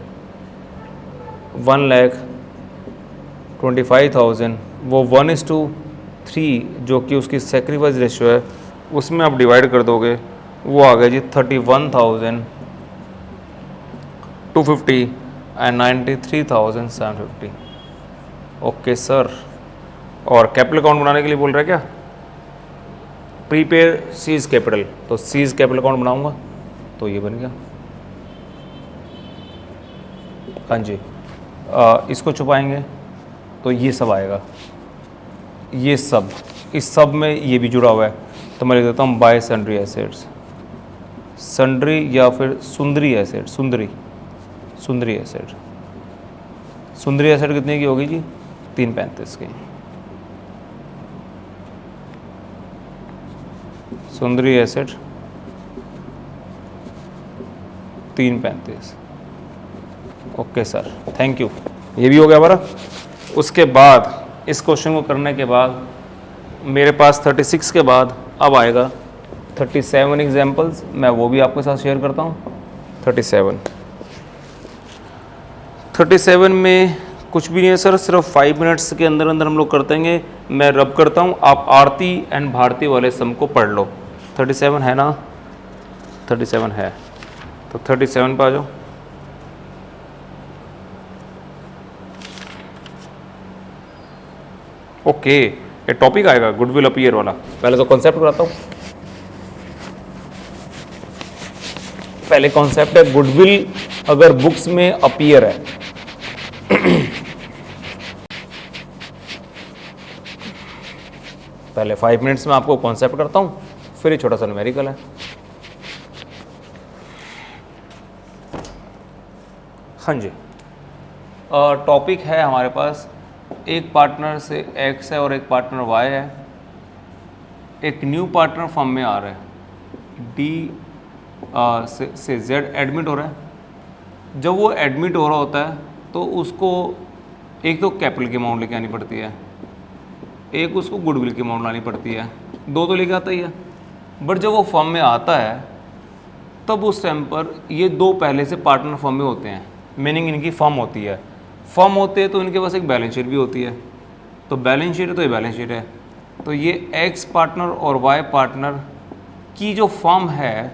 1,25,000, वो 1:3 जो कि उसकी सेक्रीफाइस रेशियो है उसमें आप डिवाइड कर दोगे, वो आ गया जी 31,250 एंड 93,750। Okay sir. और कैपिटल अकाउंट बनाने के लिए बोल रहा है क्या? प्रीपेयर सीज कैपिटल, तो सीज कैपिटल अकाउंट बनाऊंगा तो ये बन गया। हाँ जी, इसको छुपाएंगे तो ये सब आएगा, ये सब, इस सब में ये भी जुड़ा हुआ है। तो मैं लिख देता हूँ बाय सन्ड्री एसेट्स, सन्ड्री या फिर सुंदरी एसेट, सुंदरी एसेट। सुंदरी एसेट कितने की होगी जी? 335 की। सुंदरी asset 335। Okay sir, thank you. ये भी हो गया हमारा। उसके बाद इस क्वेश्चन को करने के बाद मेरे पास 36 के बाद अब आएगा 37 एग्जाम्पल्स, मैं वो भी आपके साथ शेयर करता हूँ। 37 में कुछ भी नहीं है सर, सिर्फ 5 मिनट्स के अंदर अंदर हम लोग कर देंगे। मैं रब करता हूँ, आप आरती एंड भारती वाले सम को पढ़ लो। 37 है ना? 37 है, तो 37 पे आ जाओ। ओके, ये टॉपिक आएगा गुडविल अपीयर वाला। पहले तो कॉन्सेप्ट कराता हूँ। पहले कॉन्सेप्ट है गुडविल अगर बुक्स में अपीयर है पहले 5 मिनट्स में आपको कॉन्सेप्ट करता हूँ, फिर ये छोटा सा न्यूमेरिकल है। हाँ जी, टॉपिक है हमारे पास, एक पार्टनर से X है और एक पार्टनर Y है। एक न्यू पार्टनर फर्म में आ रहा है, D से Z एडमिट हो रहा है। जब वो एडमिट हो रहा होता है तो उसको एक तो कैपिटल की अमाउंट लेके आनी पड़ती है, एक उसको गुडविल की अमाउंट लानी पड़ती है, दो तो लेके आता ही है। बट जब वो फर्म में आता है तब उस टाइम पर ये दो पहले से पार्टनर फर्म में होते हैं, मीनिंग इनकी फर्म होती है। फर्म होते हैं तो इनके पास एक बैलेंस शीट भी होती है। तो बैलेंस शीट है तो ये बैलेंस शीट है। तो ये एक्स पार्टनर और वाई पार्टनर की जो फर्म है,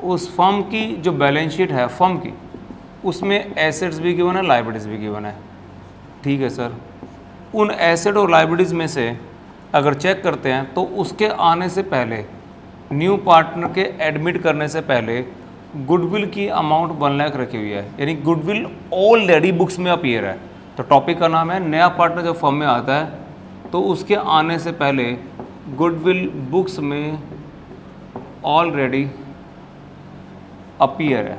उस फर्म की जो बैलेंस शीट है फर्म की, उसमें एसेट्स भी गिवन है, लायबिलिटीज़ भी गिवन है। ठीक है सर। उन एसेट और लायबिलिटीज़ में से अगर चेक करते हैं तो उसके आने से पहले, न्यू पार्टनर के एडमिट करने से पहले गुडविल की अमाउंट 1 लाख रखी हुई है, यानी गुडविल ऑलरेडी बुक्स में अपीयर है। तो टॉपिक का नाम है नया पार्टनर जब फर्म में आता है तो उसके आने से पहले गुडविल बुक्स में ऑलरेडी अपीयर है,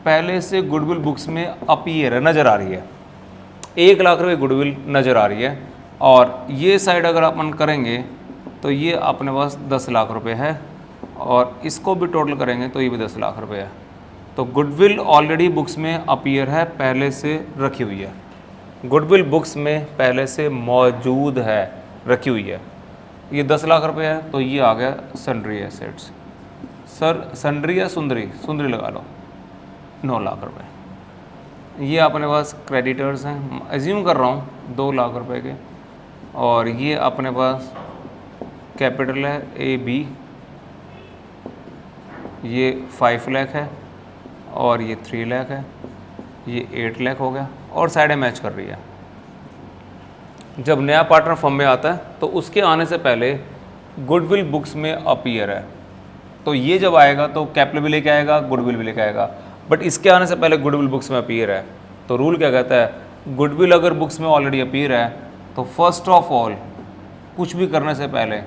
पहले से गुडविल बुक्स में अपीयर है, नज़र आ रही है। 1 लाख रुपये गुडविल नज़र आ रही है। और ये साइड अगर अपन करेंगे तो ये अपने पास 10 लाख रुपए है, और इसको भी टोटल करेंगे तो ये भी 10 लाख रुपए है। तो गुडविल ऑलरेडी बुक्स में अपीयर है, पहले से रखी हुई है, गुडविल बुक्स में पहले से मौजूद है, रखी हुई है। ये 10 लाख रुपए है, तो ये आ गया सन्ड्री एसेट्स। सर सन्ड्री या सुंदरी, सुंदरी लगा लो, 9 लाख रुपए। ये अपने पास क्रेडिटर्स हैं, एज्यूम कर रहा हूँ 2 लाख रुपए के, और ये अपने पास कैपिटल है ए बी, ये 5 लाख है, और ये 3 लाख है, ये 8 लाख हो गया, और साइडें मैच कर रही है। जब नया पार्टनर फर्म में आता है तो उसके आने से पहले गुडविल बुक्स में अपीयर है, तो ये जब आएगा तो कैपिटल भी लेके आएगा, गुडविल भी लेके आएगा। बट इसके आने से पहले गुडविल बुक्स में अपीयर है, तो रूल क्या कहता है, गुडविल अगर बुक्स में ऑलरेडी अपीयर है तो फर्स्ट ऑफ ऑल कुछ भी करने से पहले,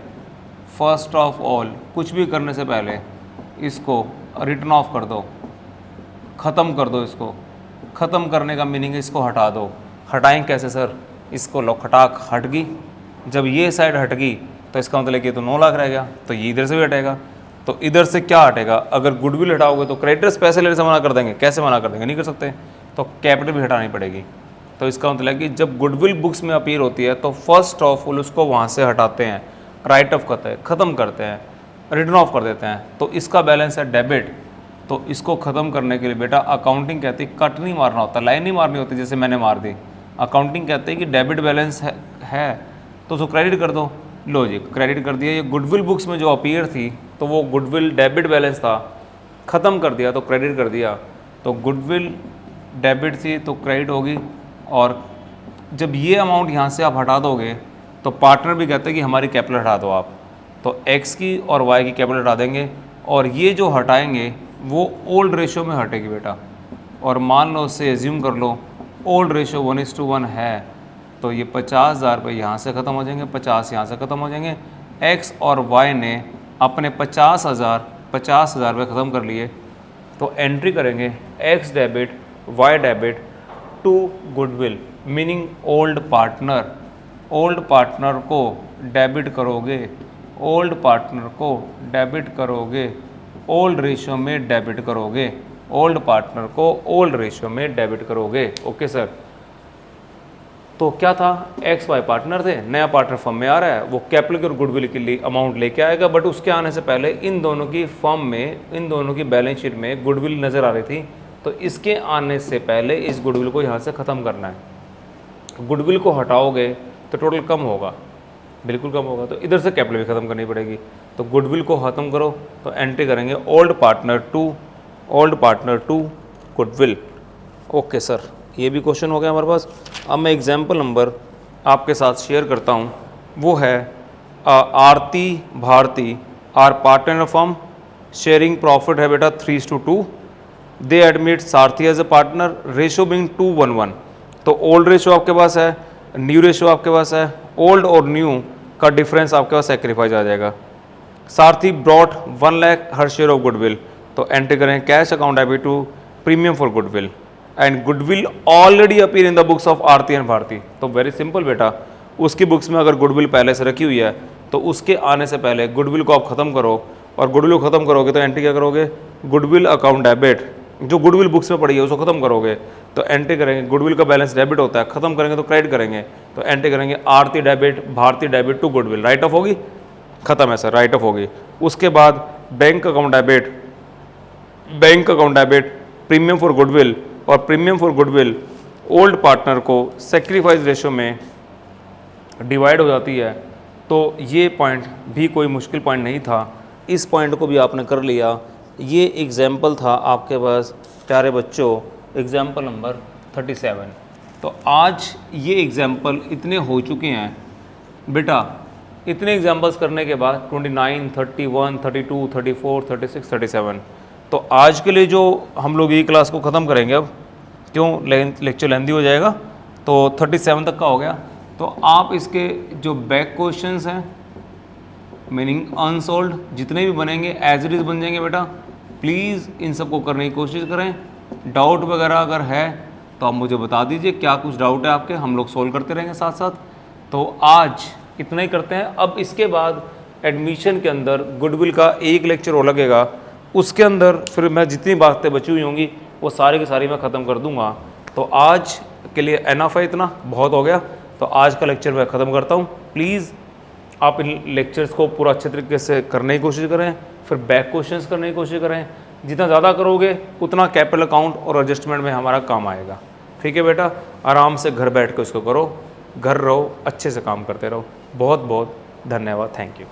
फर्स्ट ऑफ ऑल कुछ भी करने से पहले इसको रिटर्न ऑफ कर दो, ख़त्म कर दो। इसको ख़त्म करने का मीनिंग है इसको हटा दो। हटाएं कैसे सर, इसको लो, खटाक हट गई। जब ये साइड हट गई तो इसका मतलब कि तो 9 लाख रह गया, तो ये इधर से भी हटेगा। तो इधर से क्या हटेगा, अगर गुडविल हटाओगे तो क्रेडिटर्स पैसे लेने से मना कर देंगे, कैसे मना कर देंगे, नहीं कर सकते, तो कैपिटल भी हटानी पड़ेगी। तो इसका मतलब कि जब गुडविल बुक्स में अपीयर होती है तो फर्स्ट ऑफ ऑल उसको वहाँ से हटाते हैं, राइट ऑफ करते हैं, ख़त्म करते हैं, रिटर्न ऑफ कर देते हैं। तो इसका बैलेंस है डेबिट। तो इसको ख़त्म करने के लिए बेटा अकाउंटिंग कहती है कट नहीं मारना होता, लाइन नहीं मारनी होती जैसे मैंने मार दी। अकाउंटिंग कहते हैं कि डेबिट बैलेंस है तो उसको क्रेडिट कर दो। लो जी, क्रेडिट कर दिया। ये गुडविल बुक्स में जो अपीयर थी तो वो गुडविल डेबिट बैलेंस था, ख़त्म कर दिया तो क्रेडिट कर दिया। तो गुडविल डेबिट थी तो क्रेडिट होगी, और जब ये अमाउंट यहाँ से आप हटा दोगे तो पार्टनर भी कहते हैं कि हमारी कैपिटल हटा दो आप, तो एक्स की और वाई की कैपिटल हटा देंगे, और ये जो हटाएंगे वो ओल्ड रेशो में हटेगी बेटा। और मान लो उससे एज्यूम कर लो ओल्ड रेशो 1:1 है, तो ये 50,000 रुपये यहाँ से ख़त्म हो जाएंगे, 50 यहाँ से ख़त्म हो जाएंगे। एक्स और वाई ने अपने 50,000 रुपये ख़त्म कर लिए, तो एंट्री करेंगे X debit Y debit to goodwill, meaning old partner. Old partner को डेबिट करोगे, ओल्ड पार्टनर को डेबिट करोगे, ओल्ड रेशियो में डेबिट करोगे, ओल्ड पार्टनर को ओल्ड रेशियो में डेबिट करोगे। Okay sir. तो क्या था, एक्स वाई पार्टनर थे, नया पार्टनर फर्म में आ रहा है, वो कैपिटल और गुडविल के लिए अमाउंट लेके आएगा, बट उसके आने से पहले इन दोनों की फर्म में, इन दोनों की बैलेंस शीट में गुडविल नज़र आ रही थी, तो इसके आने से पहले इस गुडविल को यहाँ से ख़त्म करना है। गुडविल को हटाओगे तो टोटल कम होगा, बिल्कुल कम होगा, तो इधर से कैपिटल भी ख़त्म करनी पड़ेगी। तो गुडविल को ख़त्म करो तो एंट्री करेंगे old partner to goodwill. Okay sir, ये भी क्वेश्चन हो गया हमारे पास। अब मैं एग्जाम्पल नंबर आपके साथ शेयर करता हूँ, वो है Aarti Bharti are partners firm, sharing profit है बेटा 3:2। They admit Sarthi as a partner, ratio being 2:1। तो ओल्ड रेशो आपके पास है, न्यू रेशो आपके पास है, ओल्ड और न्यू का डिफरेंस आपके पास सेक्रीफाइस आ जाएगा। Sarathi brought 1 lakh her share of goodwill, तो एंट्री करें cash account debit to premium for goodwill, and goodwill already appear in the books of Aarti and Bharti. तो वेरी सिंपल बेटा, उसकी बुक्स में अगर गुडविल पहले से रखी हुई है तो उसके आने से पहले गुडविल को आप ख़त्म करो, और गुडविल को ख़त्म करोगे तो एंट्री क्या करोगे, गुडविल अकाउंट डेबिट, जो गुडविल बुक्स में पड़ी है उसको ख़त्म करोगे तो एंट्री करेंगे, गुडविल का बैलेंस डेबिट होता है, ख़त्म करेंगे तो क्रेडिट करेंगे, तो एंट्री करेंगे Aarti debit Bharti debit to goodwill, write off होगी, ख़त्म है सर, राइट ऑफ होगी। उसके बाद bank account debit bank account debit, premium for goodwill और premium for goodwill old partner को सेक्रीफाइस रेशो में डिवाइड हो जाती है। तो ये पॉइंट भी कोई मुश्किल पॉइंट नहीं था, इस पॉइंट को भी आपने कर लिया। ये एग्जाम्पल था आपके पास प्यारे बच्चों, एग्जाम्पल नंबर 37। तो आज ये एग्जाम्पल इतने हो चुके हैं बेटा, इतने एग्जाम्पल्स करने के बाद 29, 31, 32, 34, 36, 37। तो आज के लिए जो हम लोग ये क्लास को ख़त्म करेंगे अब, क्यों लेक्चर लेंदी हो जाएगा, तो 37 तक का हो गया। तो आप इसके जो बैक क्वेश्चंस हैं मीनिंग अनसोल्ड जितने भी बनेंगे एज इट इज़ बन जाएंगे बेटा। प्लीज़ इन सबको करने की कोशिश करें। डाउट वगैरह अगर है तो आप मुझे बता दीजिए, क्या कुछ डाउट है आपके, हम लोग सोल्व करते रहेंगे साथ साथ। तो आज इतना ही करते हैं। अब इसके बाद एडमिशन के अंदर गुडविल का एक लेक्चर और लगेगा, उसके अंदर फिर मैं जितनी बातें बची हुई होंगी वो सारी की सारी मैं ख़त्म कर दूंगा। तो आज के लिए एनफ है, इतना बहुत हो गया। तो आज का लेक्चर मैं ख़त्म करता हूँ। प्लीज़ आप इन लेक्चर्स को पूरा अच्छे तरीके से करने की कोशिश करें, फिर बैक क्वेश्चंस करने की कोशिश करें। जितना ज़्यादा करोगे उतना कैपिटल अकाउंट और एडजस्टमेंट में हमारा काम आएगा। ठीक है बेटा, आराम से घर बैठ के उसको करो, घर रहो, अच्छे से काम करते रहो। बहुत बहुत धन्यवाद, थैंक यू।